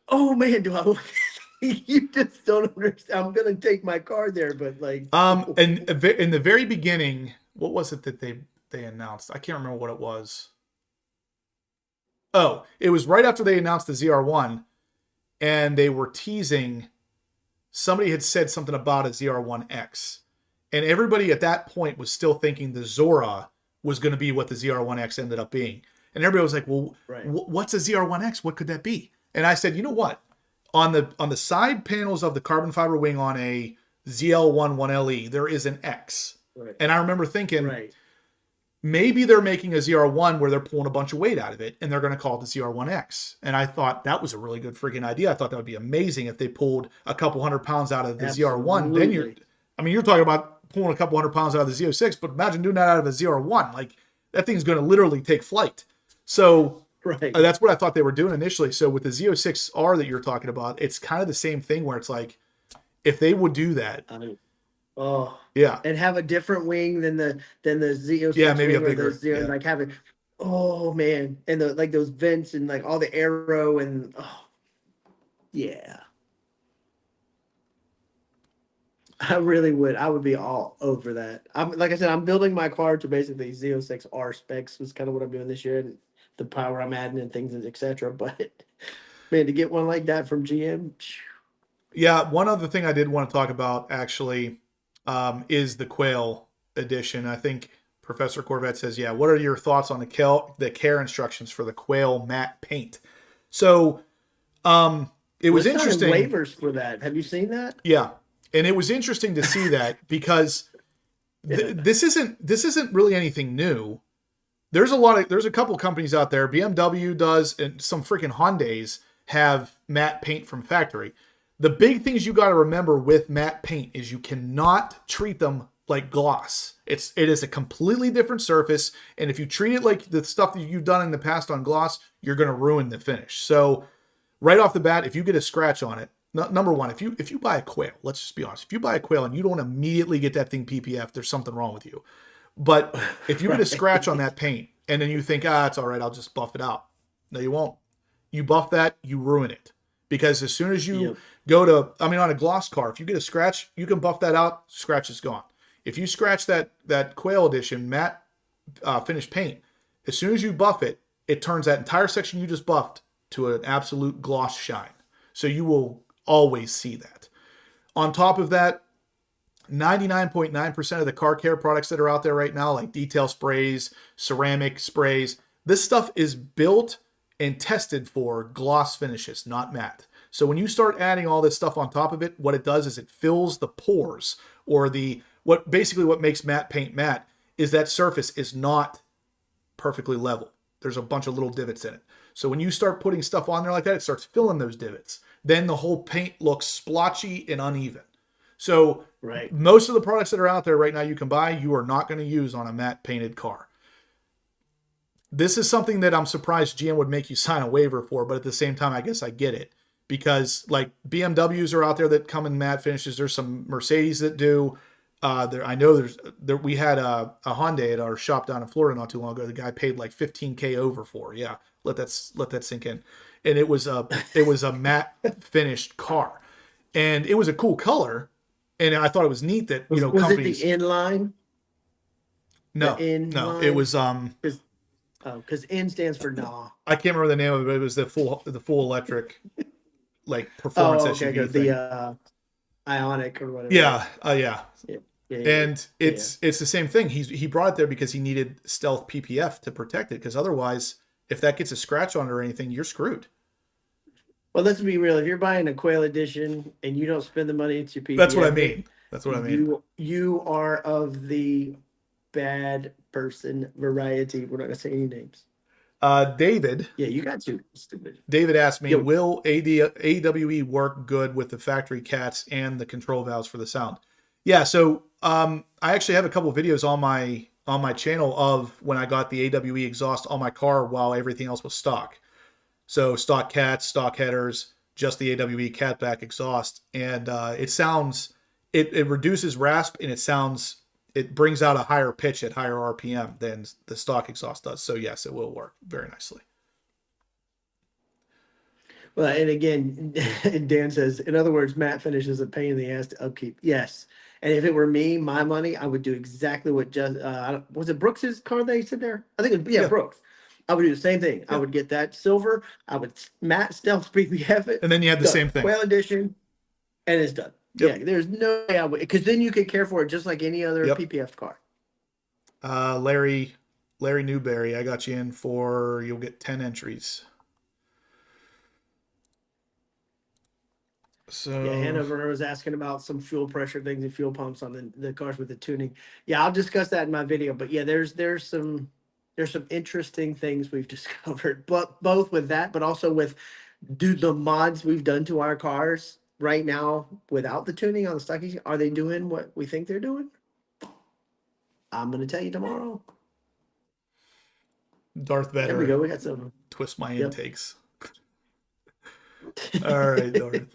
Oh man, do I? You just don't understand. I'm gonna take my car there, but like, And in the very beginning, what was it that they announced? I can't remember what it was. Oh, it was right after they announced the ZR1, and they were teasing. Somebody had said something about a ZR1X, and everybody at that point was still thinking the Zora was going to be what the ZR1X ended up being. And everybody was like, well, right. What's a ZR1X? What could that be? And I said, you know what? On the side panels of the carbon fiber wing on a ZL1 1LE, there is an X. Right. And I remember thinking, Right. maybe they're making a ZR1 where they're pulling a bunch of weight out of it, and they're going to call it the ZR1X. And I thought that was a really good freaking idea. I thought that would be amazing if they pulled a couple 100 pounds out of the ZR1. Then you're talking about pulling a couple 100 pounds out of the Z06, but imagine doing that out of a ZR1. Like, that thing's going to literally take flight. So Right. That's what I thought they were doing initially. So with the Z06R that you're talking about, it's kind of the same thing where it's like, if they would do that, yeah, and have a different wing than the Z06. Yeah, maybe a wing, bigger, yeah. Like having, oh man, and the like those vents and like all the aero and yeah. I really would. I would be all over that. Like I said, I'm building my car to basically Z06R specs. Was kind of what I'm doing this year, and the power I'm adding and things, etc. But man, to get one like that from GM. Yeah, one other thing I did want to talk about actually is the Quail edition. I think Professor Corvette says, yeah, what are your thoughts on the care instructions for the Quail matte paint? So it was interesting. Waivers for that. Have you seen that? Yeah. And it was interesting to see that because this isn't really anything new. There's a couple companies out there. BMW does, and some freaking Hyundais have matte paint from factory. The big things you got to remember with matte paint is you cannot treat them like gloss. It is a completely different surface, and if you treat it like the stuff that you've done in the past on gloss, you're going to ruin the finish. So right off the bat, if you get a scratch on it, number one, if you buy a Quail, let's just be honest, if you buy a Quail and you don't immediately get that thing PPF, there's something wrong with you. But if you get a scratch on that paint and then you think, it's all right, I'll just buff it out. No, you won't. You buff that, you ruin it. Because as soon as you go to, on a gloss car, if you get a scratch, you can buff that out, scratch is gone. If you scratch that Quail edition matte finished paint, as soon as you buff it, it turns that entire section you just buffed to an absolute gloss shine. So you will always see that. On top of that, 99.9% of the car care products that are out there right now, like detail sprays, ceramic sprays, this stuff is built and tested for gloss finishes, not matte. So when you start adding all this stuff on top of it, what it does is it fills the pores, or what makes matte paint matte is that surface is not perfectly level. There's a bunch of little divots in it. So when you start putting stuff on there like that, it starts filling those divots. Then the whole paint looks splotchy and uneven. So most of the products that are out there right now you can buy, you are not going to use on a matte painted car. This is something that I'm surprised GM would make you sign a waiver for, but at the same time, I guess I get it. Because like BMWs are out there that come in matte finishes. There's some Mercedes that do. We had a Hyundai at our shop down in Florida not too long ago. The guy paid like $15,000 over for. Yeah, let that sink in. And it was a matte finished car, and it was a cool color. And I thought it was neat that companies. Was it the inline? No, it was because N stands for nah. I can't remember the name of it, but it was the full electric, like performance SUV thing. The Ionic or whatever. Yeah. Yeah. And it's the same thing. He brought it there because he needed stealth PPF to protect it, because otherwise, if that gets a scratch on it or anything, you're screwed. Well, let's be real. If you're buying a Quail Edition and you don't spend the money, it's your PPF. That's what I mean. That's what I mean. You are of the bad person variety. We're not gonna say any names. David. Yeah, you got to. Stupid. David asked me, Yo. will AWE work good with the factory cats and the control valves for the sound? Yeah, so I actually have a couple videos on my channel of when I got the AWE exhaust on my car while everything else was stock. So stock cats, stock headers, just the AWE catback exhaust, and it reduces rasp and it brings out a higher pitch at higher RPM than the stock exhaust does. So yes, it will work very nicely. Well, and again, Dan says, in other words, matte finish is a pain in the ass to upkeep. Yes. And if it were me, my money, I would do exactly what was it Brooks's car they said there? I think it was, yeah, Brooks. I would do the same thing. I would get that silver. I would matte stealth PPF it. And then you have the same thing. Quail Edition, and it's done. Yep. Yeah, there's no way I would, because then you could care for it just like any other PPF car. Larry Newberry, I got you in for, you'll get 10 entries. So yeah, Hanover was asking about some fuel pressure things and fuel pumps on the cars with the tuning. Yeah, I'll discuss that in my video. But yeah, there's some interesting things we've discovered, but both with that, but also with the mods we've done to our cars right now without the tuning on the stockies. Are they doing what we think they're doing? I'm gonna tell you tomorrow. Darth Vader. There we go. We got some twist my intakes. All right, Darth.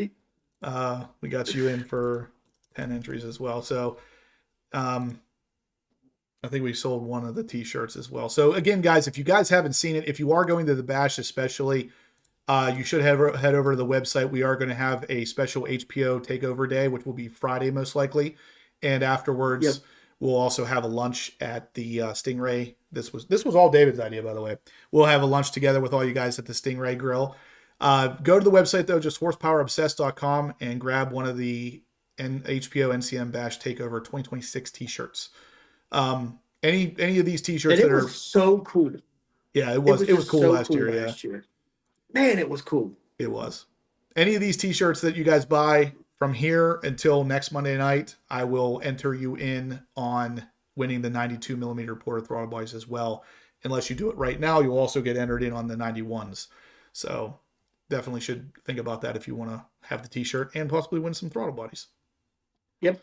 We got you in for 10 entries as well. So I think we sold one of the t-shirts as well. So again, guys, if you guys haven't seen it, if you are going to the bash especially, you should head over to the website. We are going to have a special HPO takeover day, which will be Friday most likely. And afterwards, we'll also have a lunch at the Stingray. This was all David's idea, by the way. We'll have a lunch together with all you guys at the Stingray Grill. Go to the website, though, just horsepowerobsessed.com, and grab one of the HPO NCM Bash Takeover 2026 t-shirts. Any of these t-shirts that are so cool. Yeah, it was cool so last year. Yeah, man, it was cool. It was. Any of these t-shirts that you guys buy from here until next Monday night, I will enter you in on winning the 92 millimeter Porter throttle bodies as well. Unless you do it right now, you'll also get entered in on the 91s. So definitely should think about that if you want to have the t-shirt and possibly win some throttle bodies. Yep.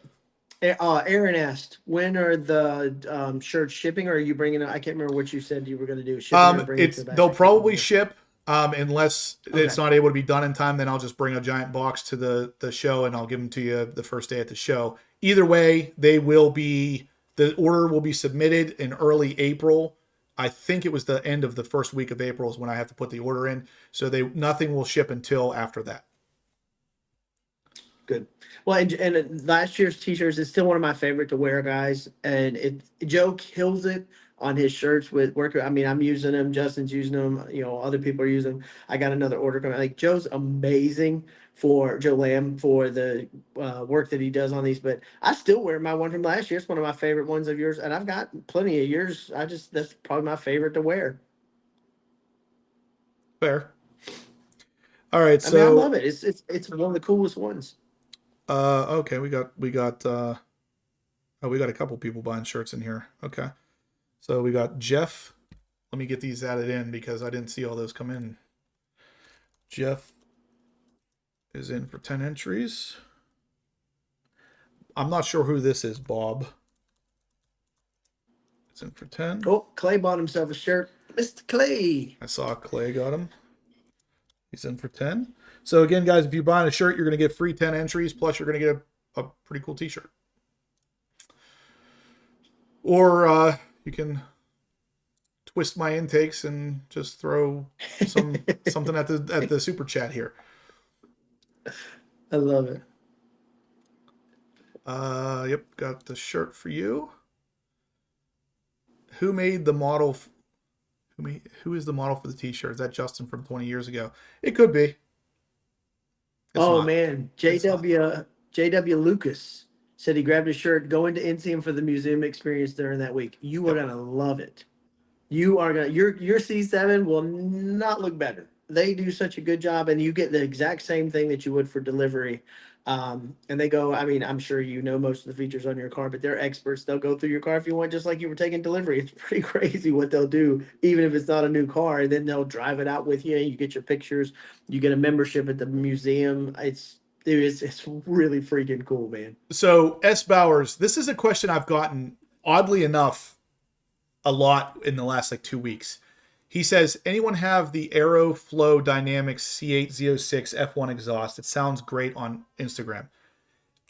Aaron asked, when are the shirts shipping, or are you bringing it? I can't remember what you said you were going to do. They'll probably ship unless it's not able to be done in time. Then I'll just bring a giant box to the show and I'll give them to you the first day at the show. Either way, the order will be submitted in early April. I think it was the end of the first week of April is when I have to put the order in. So nothing will ship until after that. Good. Well, and last year's t-shirts is still one of my favorite to wear, guys. And Joe kills it on his shirts with work. I mean, I'm using them. Justin's using them. Other people are using them. I got another order coming. Like, Joe's amazing for Joe Lamb for the work that he does on these. But I still wear my one from last year. It's one of my favorite ones of yours, and I've got plenty of yours. That's probably my favorite to wear. Fair. All right, so I love it. It's one of the coolest ones. Okay, we got a couple people buying shirts in here. Okay. So we got Jeff. Let me get these added in because I didn't see all those come in. Jeff is in for 10 entries. I'm not sure who this is, Bob. It's in for 10. Oh, Clay bought himself a shirt. Mr. Clay. I saw Clay got him. He's in for 10. So again, guys, if you're buying a shirt, you're going to get free 10 entries, plus you're going to get a pretty cool t-shirt. Or you can twist my intakes and just throw something at the super chat here. I love it. Yep, got the shirt for you. Who made the model? Who is the model for the t-shirt? Is that Justin from 20 years ago? It could be. Man, JW Lucas said he grabbed a shirt going to NCM for the museum experience during that week. You are gonna love it. You are gonna your C7 will not look better. they do such a good job, and you get the exact same thing that you would for delivery. And they go, I mean, I'm sure you know most of the features on your car, but they're experts. They'll go through your car if you want, just like you were taking delivery. It's pretty crazy what they'll do, even if it's not a new car. And then they'll drive it out with you. You get your pictures. You get a membership at the museum. It's really freaking cool, man. So S. Bowers, this is a question I've gotten, oddly enough, a lot in the last like 2 weeks. He says, anyone have the Aeroflow Dynamics C806 F1 exhaust? It sounds great on Instagram.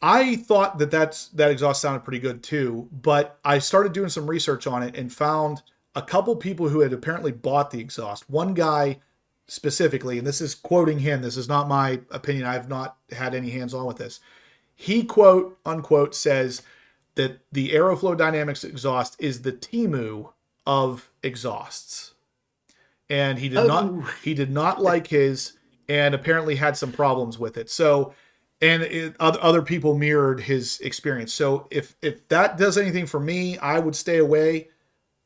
I thought that exhaust sounded pretty good too, but I started doing some research on it and found a couple people who had apparently bought the exhaust. One guy specifically, and this is quoting him, this is not my opinion, I've not had any hands-on with this. He, quote unquote, says that the Aeroflow Dynamics exhaust is the Temu of exhausts. And he did not like his, and apparently had some problems with it. So, and other people mirrored his experience. So if that does anything for me, I would stay away,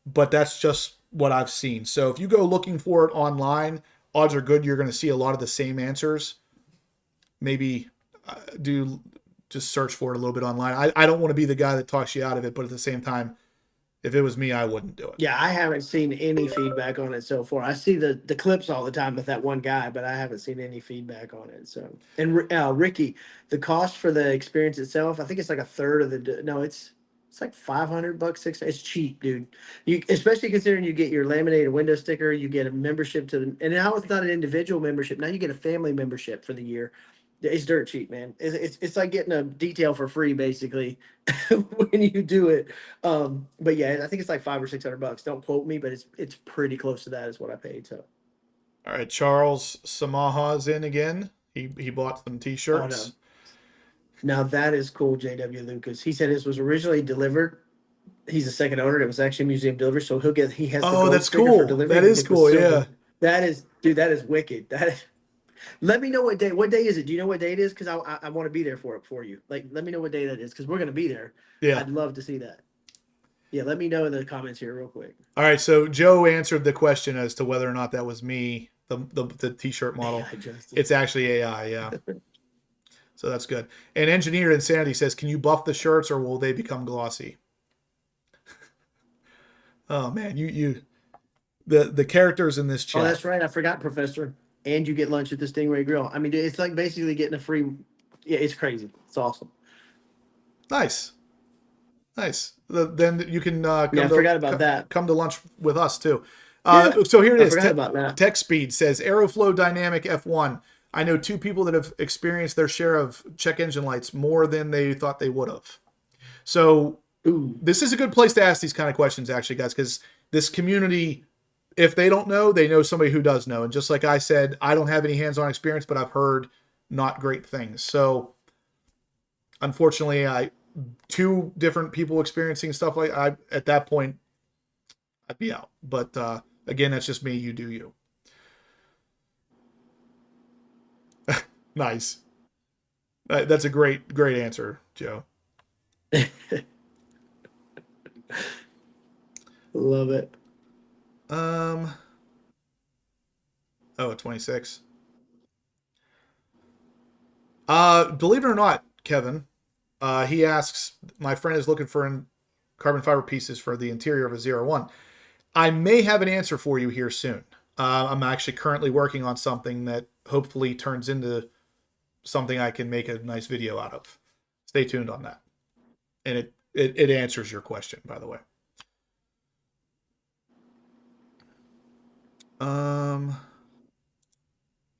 but that's just what I've seen. So if you go looking for it online, odds are good you're going to see a lot of the same answers. Maybe just search for it a little bit online. I don't want to be the guy that talks you out of it, but at the same time, if it was me, I wouldn't do it. Yeah, I haven't seen any feedback on it so far. I see the clips all the time with that one guy, but I haven't seen any feedback on it. So, and Ricky, the cost for the experience itself, I think it's like a third of the. No, it's like $500, It's cheap, dude. You especially considering you get your laminated window sticker, you get a membership to the, and now it's not an individual membership. Now you get a family membership for the year. It's dirt cheap, man. It's like getting a detail for free, basically, when you do it. But yeah, I think it's like $500 or $600. Don't quote me, but it's pretty close to that is what I paid. So All right, Charles Samaha's in again. He bought some t-shirts. Oh, no. Now that is cool, JW Lucas. He said this was originally delivered. He's a second owner. It was actually museum delivered, so he has the gold that's sticker cool. for delivery. That is cool, yeah. That is, dude, that is wicked. That is, let me know what day. What day is it? Do you know what day it is? Because I want to be there for you. Like, let me know what day that is, because we're gonna be there. Yeah. I'd love to see that. Yeah, let me know in the comments here real quick. All right, so Joe answered the question as to whether or not that was me, the t-shirt model. It's actually AI, yeah. So that's good. And Engineered Insanity says, can you buff the shirts or will they become glossy? Oh man, the characters in this chat. Oh, that's right. I forgot, Professor. And you get lunch at the Stingray Grill. I mean, it's like basically getting a free. Yeah, it's crazy. It's awesome. Nice. Then you can I forgot about that. Come to lunch with us too. So here it is. I forgot about that. Tech Speed says Aeroflow Dynamic F1. I know 2 people that have experienced their share of check engine lights more than they thought they would have. So this is a good place to ask these kind of questions, actually, guys, because this community, if they don't know, they know somebody who does know. And just like I said, I don't have any hands-on experience, but I've heard not great things. So unfortunately, 2 different people experiencing stuff like at that point, I'd be out. But again, that's just me. You do you. Nice. That's a great answer, Joe. Love it. 26. Believe it or not, Kevin, he asks, my friend is looking for carbon fiber pieces for the interior of a 01. I may have an answer for you here soon. I'm actually currently working on something that hopefully turns into something I can make a nice video out of. Stay tuned on that. And it answers your question, by the way.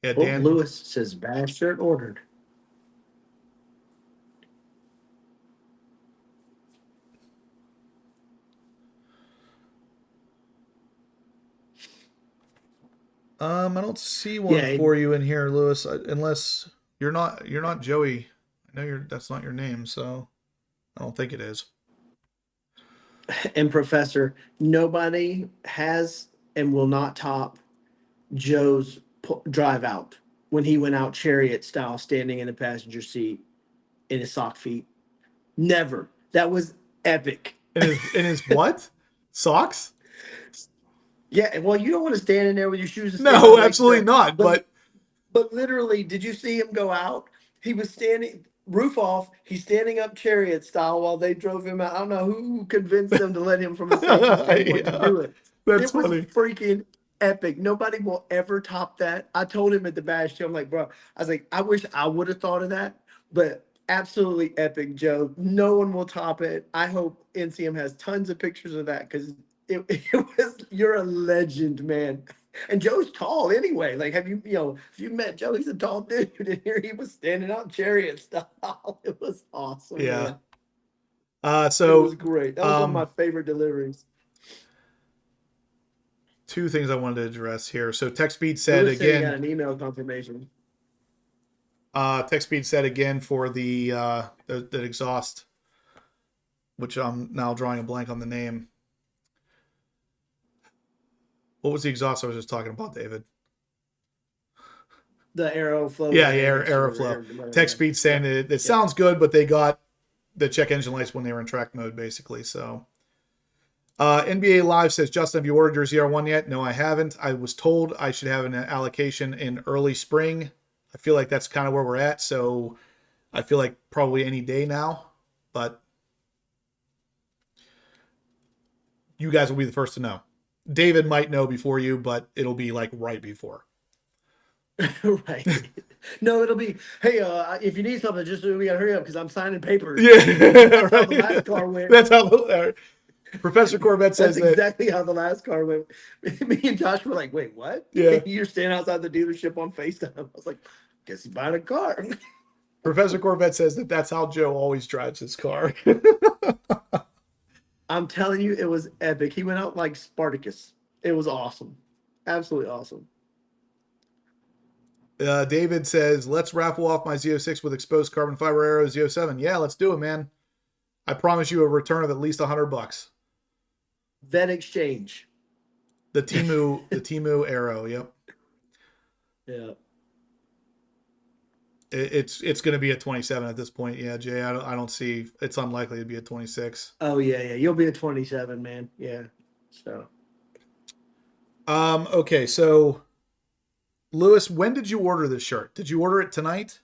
Yeah, Dan Lewis says bad shirt ordered. I don't see one for you in here, Lewis, unless you're not Joey. I know that's not your name, so I don't think it is. And Professor, nobody has and will not top Joe's drive out when he went out chariot style, standing in the passenger seat in his sock feet. Never. That was epic. In his what? Socks? Yeah, well, you don't want to stand in there with your shoes. And No, absolutely not. But literally, did you see him go out? He was standing, roof off. He's standing up chariot style while they drove him out. I don't know who convinced them to let him from a safety standpoint to Yeah, do it. that's It was funny. freaking epic. Nobody will ever top that. I told him at the bash too. I'm like, bro, I was like, I wish I would have thought of that, but absolutely epic, Joe. No one will top it. I hope NCM has tons of pictures of that because it was, you're a legend, man. And Joe's tall anyway. Like, have you, if you met Joe, he's a tall dude. And here he was standing out chariot style. It was awesome, Yeah. man. It So was great. That was one of my favorite deliveries. two things I wanted to address here. So TechSpeed said Lewis said he got again. an email confirmation. TechSpeed said again for the exhaust, which I'm now drawing a blank on the name. What was the exhaust I was just talking about, David? The Aeroflow. Yeah, Aeroflow. TechSpeed saying it sounds good, but they got the check engine lights when they were in track mode, basically. So NBA Live says, Justin, have you ordered your ZR1 yet? No, I haven't. I was told I should have an allocation in early spring. I feel like that's kind of where we're at. So I feel like probably any day now, but you guys will be the first to know. David might know before you, but it'll be like right before. Right. No, it'll be, hey, if you need something, just we gotta hurry up because I'm signing papers. Yeah, That's how the last car went. That's how Professor Corvette says That's exactly how the last car went. Me and Josh were like, wait, what? Yeah. You're standing outside the dealership on FaceTime. I was like, guess he's buying a car. Professor Corvette says that's how Joe always drives his car. I'm telling you, it was epic. He went out like Spartacus. It was awesome. Absolutely awesome. David says, let's raffle off my Z06 with exposed carbon fiber arrow Z07. Yeah, let's do it, man. I promise you a return of at least $100. Vet exchange. The Temu arrow. Yep. Yeah. It's going to be a 27 at this point. Yeah, Jay, I don't see, it's unlikely to be a 26. Oh yeah. You'll be a 27, man. Yeah. So. Okay, so Lewis, when did you order this shirt? Did you order it tonight?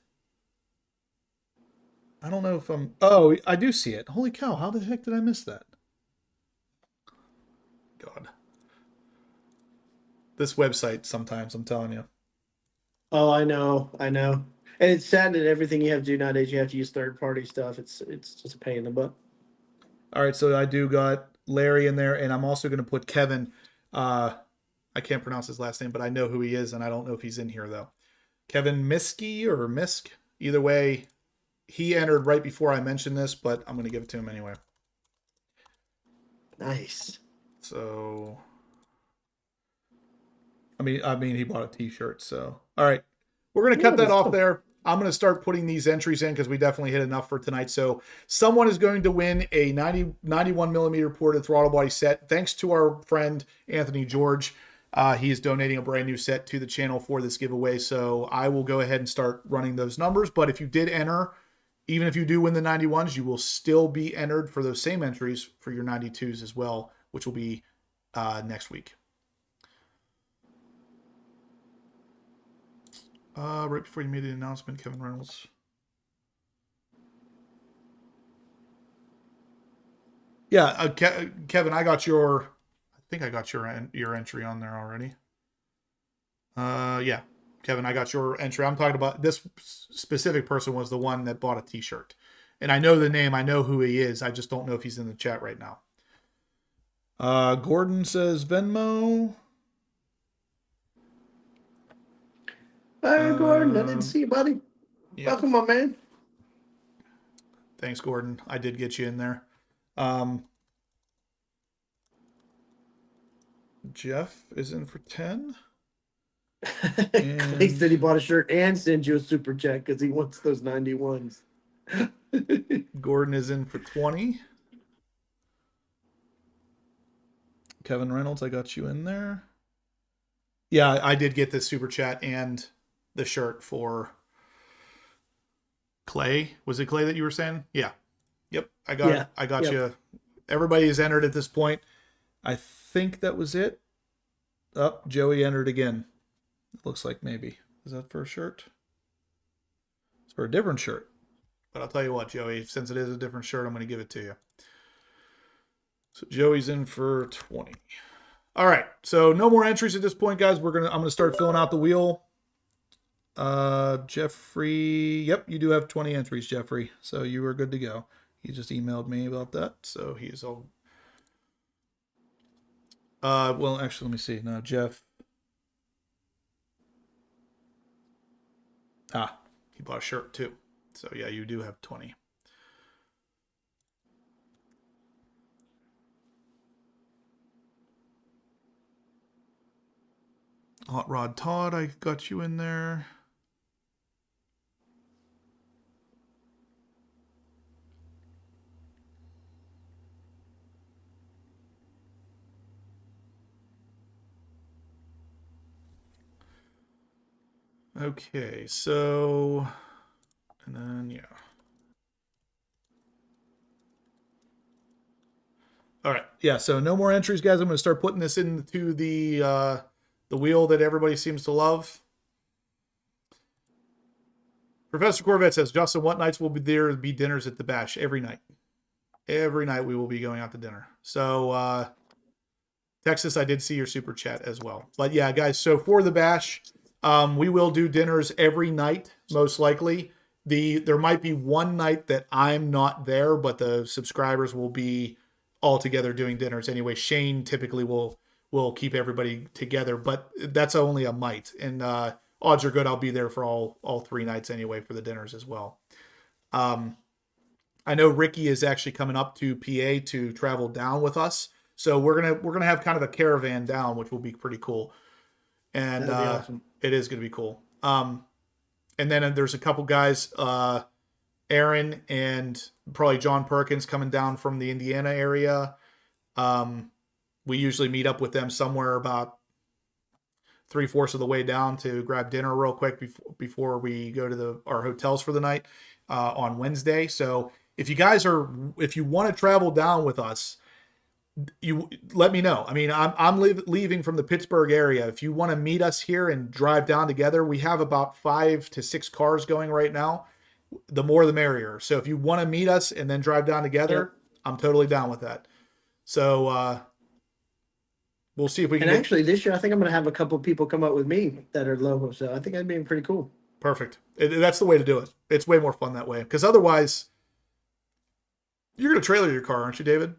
I don't know if I'm. Oh, I do see it. Holy cow! How the heck did I miss that? God, this website sometimes, I'm telling you. Oh, I know. And it's sad that everything you have to do nowadays, you have to use third-party stuff. It's just a pain in the butt. All right, so I do got Larry in there, and I'm also going to put Kevin. I can't pronounce his last name, but I know who he is, and I don't know if he's in here though. Kevin Miskey or Misk. Either way, he entered right before I mentioned this, but I'm going to give it to him anyway. Nice. So, I mean, he bought a T-shirt. So, all right, we're going to cut that off there. I'm going to start putting these entries in because we definitely hit enough for tonight. So someone is going to win a 91 millimeter ported throttle body set. Thanks to our friend, Anthony George. He is donating a brand new set to the channel for this giveaway. So I will go ahead and start running those numbers. But if you did enter, even if you do win the 91s, you will still be entered for those same entries for your 92s as well, which will be next week. Right before you made the announcement, Kevin Reynolds. Yeah, Kevin, I think I got your entry on there already. Yeah, Kevin, I got your entry. I'm talking about this specific person was the one that bought a T-shirt, and I know the name. I know who he is. I just don't know if he's in the chat right now. Gordon says Venmo. Hi, Gordon. I didn't see you, buddy. Yeah. Welcome, my man. Thanks, Gordon. I did get you in there. Jeff is in for 10. He said he bought a shirt and sent you a super check because he wants those 91s. Gordon is in for 20. Kevin Reynolds, I got you in there. Yeah, I did get the super chat and the shirt for Clay. Was it Clay that you were saying? Yeah. Yep. I got you. Everybody is entered at this point. I think that was it. Oh, Joey entered again. It looks like maybe. Is that for a shirt? It's for a different shirt. But I'll tell you what, Joey, since it is a different shirt, I'm going to give it to you. So Joey's in for 20. All right. So no more entries at this point, guys. I'm going to start filling out the wheel. Jeffrey. Yep, you do have 20 entries, Jeffrey. So you are good to go. He just emailed me about that. So he's all. Well, actually, let me see. No, Jeff. He bought a shirt too. So yeah, you do have 20. Hot Rod Todd, I got you in there. Okay, so, and then, yeah. All right, yeah, so no more entries, guys. I'm going to start putting this into the wheel that everybody seems to love. Professor Corvette says, Justin, what nights will there be dinners at the bash? Every night. Every night we will be going out to dinner. So, Texas, I did see your super chat as well. But yeah, guys, so for the bash, we will do dinners every night, most likely. There might be one night that I'm not there, but the subscribers will be all together doing dinners anyway. Shane typically will keep everybody together, but that's only a might. And odds are good I'll be there for all 3 nights anyway for the dinners as well. I know Ricky is actually coming up to PA to travel down with us. So we're gonna have kind of a caravan down, which will be pretty cool. And awesome. It is gonna be cool. And then there's a couple guys, Aaron and probably John Perkins coming down from the Indiana area. We usually meet up with them somewhere about 3/4 of the way down to grab dinner real quick before we go to our hotels for the night on Wednesday. So if you want to travel down with us, you let me know. I mean, I'm leaving from the Pittsburgh area. If you want to meet us here and drive down together, we have about 5 to 6 cars going right now. The more the merrier. So if you want to meet us and then drive down together, yep, I'm totally down with that. So we'll see if we can. And actually, this year I think I'm going to have a couple people come up with me that are local. So I think that'd be pretty cool. Perfect. That's the way to do it. It's way more fun that way. Because otherwise, you're going to trailer your car, aren't you, David?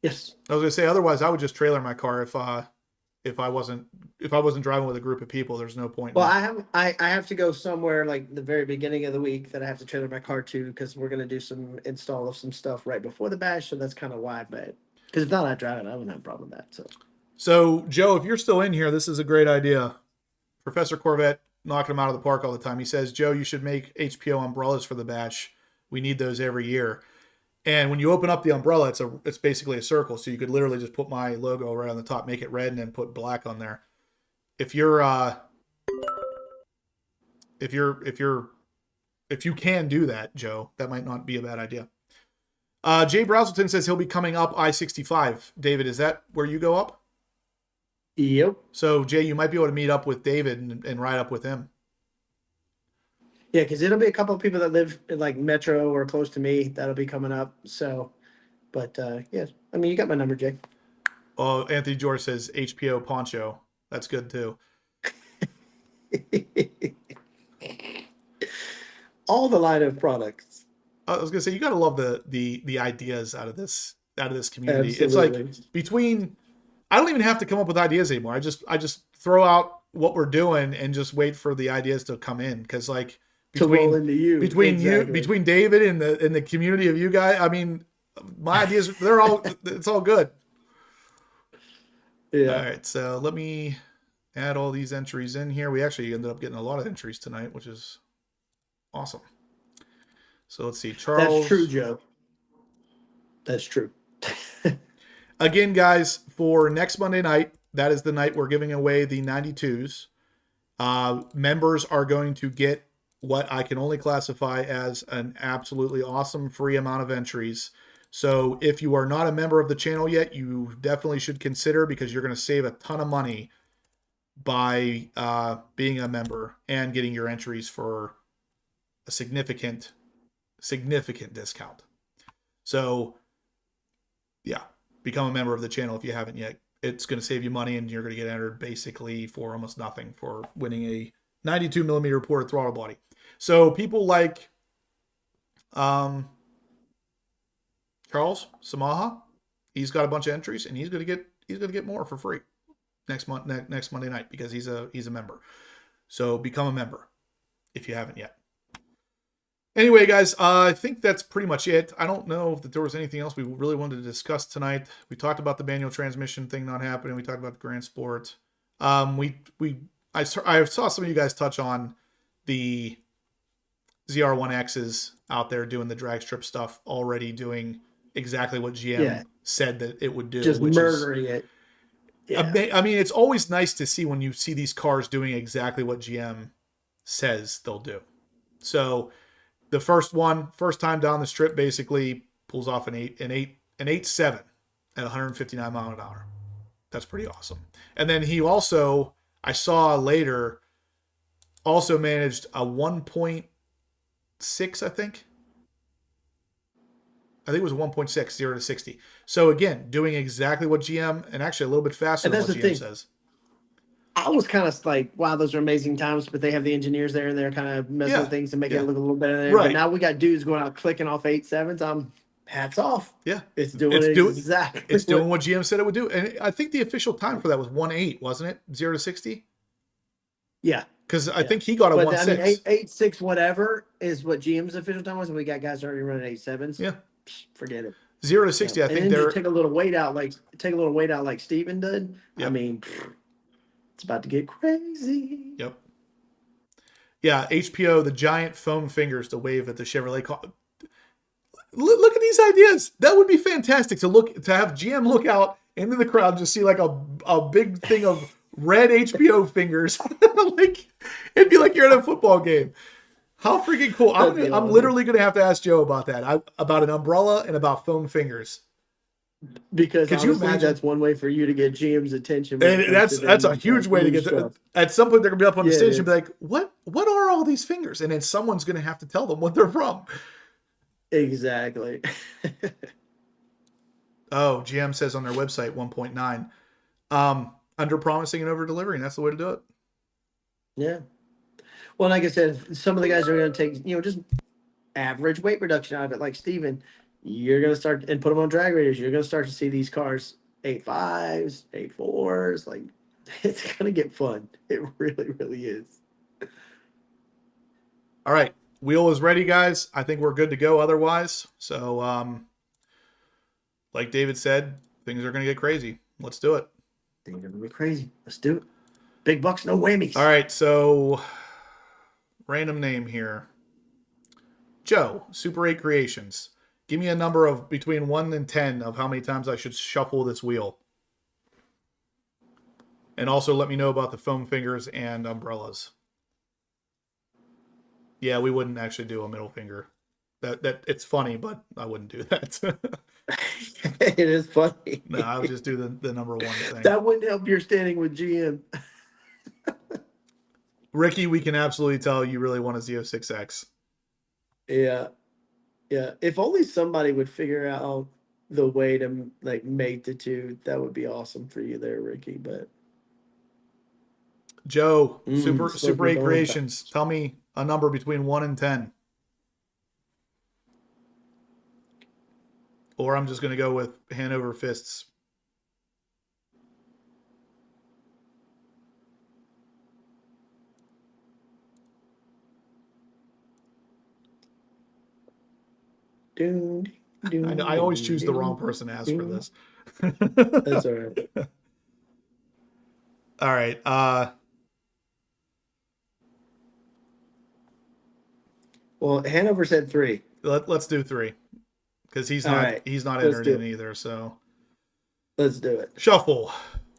Yes. I was going to say, otherwise I would just trailer my car if I wasn't driving with a group of people. There's no point. Well, I have to go somewhere like the very beginning of the week that I have to trailer my car to because we're going to do some install of some stuff right before the bash. So that's kind of why. But because if not, I drive it. I wouldn't have a problem with that. So Joe, if you're still in here, this is a great idea. Professor Corvette knocking him out of the park all the time. He says, Joe, you should make HPO umbrellas for the bash. We need those every year. And when you open up the umbrella, it's basically a circle. So you could literally just put my logo right on the top, make it red, and then put black on there. If you can do that, Joe, that might not be a bad idea. Jay Brazelton says he'll be coming up I-65. David, is that where you go up? Yep. So Jay, you might be able to meet up with David and ride up with him. Yeah, because it'll be a couple of people that live in like Metro or close to me that'll be coming up. So, but yeah, I mean, you got my number, Jay. Oh, Anthony George says HPO poncho. That's good too. All the line of products. I was gonna say you gotta love the ideas out of this community. Absolutely. It's like I don't even have to come up with ideas anymore. I just throw out what we're doing and just wait for the ideas to come in because like. Between David and the community of you guys, I mean, my ideas it's all good. Yeah. All right, so let me add all these entries in here. We actually ended up getting a lot of entries tonight, which is awesome. So let's see, Charles. That's true, Joe. That's true. Again, guys, for next Monday night, that is the night we're giving away the 92s. Members are going to get what I can only classify as an absolutely awesome free amount of entries So if you are not a member of the channel yet, you definitely should consider, because you're going to save a ton of money by being a member and getting your entries for a significant discount. So yeah, become a member of the channel if you haven't yet. It's going to save you money, and you're going to get entered basically for almost nothing for winning a 92 millimeter ported throttle body. So people like Charles Samaha, he's got a bunch of entries, and he's going to get more for free next Monday night, because he's a member. So become a member if you haven't yet. Anyway, guys, I think that's pretty much it. I don't know if there was anything else we really wanted to discuss tonight. We talked about the manual transmission thing not happening. We talked about the Grand Sport. I saw some of you guys touch on the ZR1Xs out there doing the drag strip stuff, already doing exactly what GM said that it would do. Just murdering it. Yeah. I mean, it's always nice to see when you see these cars doing exactly what GM says they'll do. So the first time down the strip, basically pulls off an 8.7 at 159 mile an hour. That's pretty awesome. And then he also, I saw later, also managed a 1.6, I think it was 1.6, 0 to 60. So again, doing exactly what GM, and actually a little bit faster than what GM says. I was kind of like, wow, those are amazing times, but they have the engineers there, and they're kind of messing with things to make it look a little better. Right. But now we got dudes going out clicking off 8.7s. Hats off. Yeah. It's doing exactly. It's doing what GM said it would do. And I think the official time for that was 1.8, wasn't it? 0 to 60? Yeah. Because I think he got a 1.6. I mean, 8.6 whatever is what GM's official time was, and we got guys already running 8.7s. Yeah. Forget it. 0 to 60, I think they're take a little weight out like Steven did. Yep. I mean, it's about to get crazy. Yep. Yeah, HPO, the giant foam fingers to wave at the Chevrolet car. Look at these ideas. That would be fantastic to have GM look out into the crowd, just see like a big thing of red HPO fingers. Like, it'd be like you're at a football game. How freaking cool. I'm literally going to have to ask Joe about that. About an umbrella and about foam fingers. Because could you imagine? That's one way for you to get GM's attention. And that's a huge way to get to, at some point they're going to be up on the stage and be like, what are all these fingers? And then someone's going to have to tell them what they're from. Exactly. Oh, GM says on their website 1.9. Under promising and over delivering. That's the way to do it. Yeah. Well, like I said, some of the guys are going to take, just average weight reduction out of it, like Steven. You're going to start and put them on drag radius. You're going to start to see these cars 8.5s, 8.4s. Like, it's going to get fun. It really, really is. All right. Wheel is ready, guys. I think we're good to go otherwise. So, like David said, things are going to get crazy. Let's do it. Things are going to be crazy. Let's do it. Big bucks, no whammies. All right. So, random name here. Joe, Super 8 Creations. Give me a number of between 1 and 10 of how many times I should shuffle this wheel. And also let me know about the foam fingers and umbrellas. Yeah, we wouldn't actually do a middle finger. That it's funny, but I wouldn't do that. It is funny. No, I would just do the number 1 thing. That wouldn't help your standing with GM. Ricky, we can absolutely tell you really want a Z06X. Yeah. Yeah. If only somebody would figure out the way to like mate the two, that would be awesome for you there, Ricky. But Joe, Super 8 Creations, tell me a number between 1 and 10. Or I'm just going to go with hand over fists. I always choose the wrong person to ask for this. That's all right. All right. Well, Hanover said 3. Let's do 3 because he's not entered in either. So let's do it. Shuffle.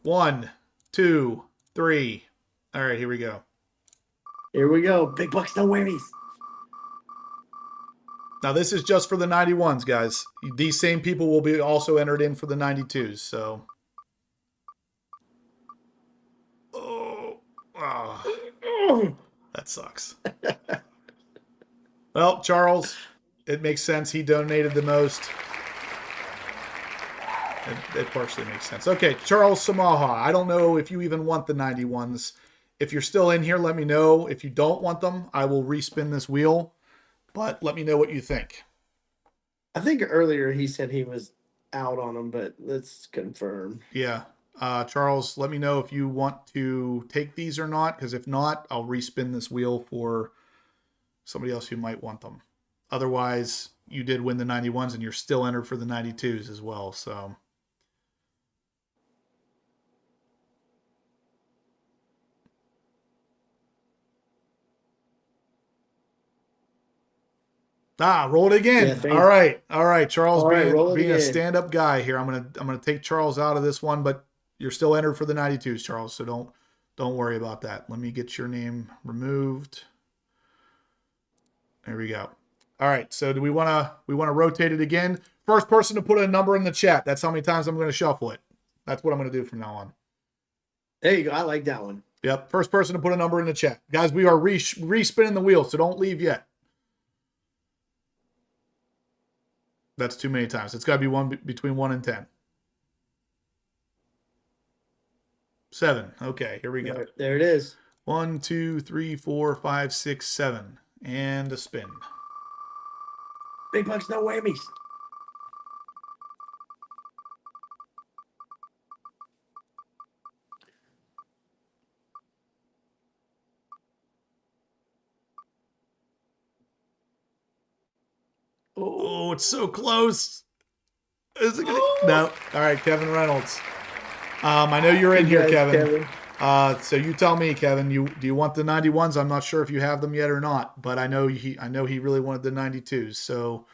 1, 2, 3. All right, here we go. Here we go. Big bucks, no whammies. Now, this is just for the 91s, guys. These same people will be also entered in for the 92s, so. Oh, that sucks. Well, Charles, it makes sense. He donated the most. It partially makes sense. Okay, Charles Samaha. I don't know if you even want the 91s. If you're still in here, let me know. If you don't want them, I will respin this wheel. But let me know what you think. I think earlier he said he was out on them, but let's confirm. Yeah. Charles, let me know if you want to take these or not, because if not, I'll respin this wheel for somebody else who might want them. Otherwise, you did win the 91s and you're still entered for the 92s as well. So. Roll it again. Yeah, all right. Charles, all right, being a again. stand-up guy here, I'm gonna take Charles out of this one, but you're still entered for the 92s, Charles. So don't worry about that. Let me get your name removed. There we go. All right. So do we wanna rotate it again? First person to put a number in the chat. That's how many times I'm gonna shuffle it. That's what I'm gonna do from now on. There you go. I like that one. Yep. First person to put a number in the chat, guys. We are respinning the wheel, so don't leave yet. That's too many times. It's got to be one between 1 and 10. 7. Okay, here we go. There it is. 1, 2, 3, 4, 5, 6, 7. And a spin. Big bucks, no whammies. Oh, it's so close. Is it gonna... No. All right, Kevin Reynolds. I know you're in here, Kevin. So you tell me, Kevin. Do you want the 91s? I'm not sure if you have them yet or not, but I know he really wanted the 92s. So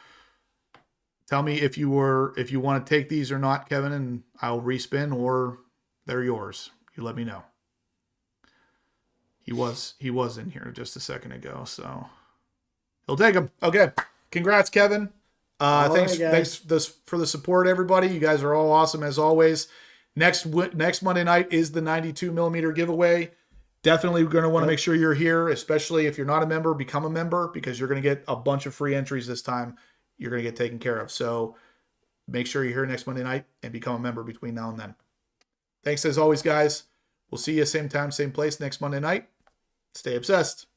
tell me if you want to take these or not, Kevin, and I'll respin, or they're yours. You let me know. He was in here just a second ago, so he'll take them. Okay. Congrats, Kevin. Thanks for the support, everybody. You guys are all awesome as always. Next Monday night is the 92 millimeter giveaway. Definitely going to want to make sure you're here, especially if you're not a member. Become a member, because you're going to get a bunch of free entries this time. You're going to get taken care of. So make sure you're here next Monday night and become a member between now and then. Thanks as always, guys. We'll see you same time, same place next Monday night. Stay obsessed.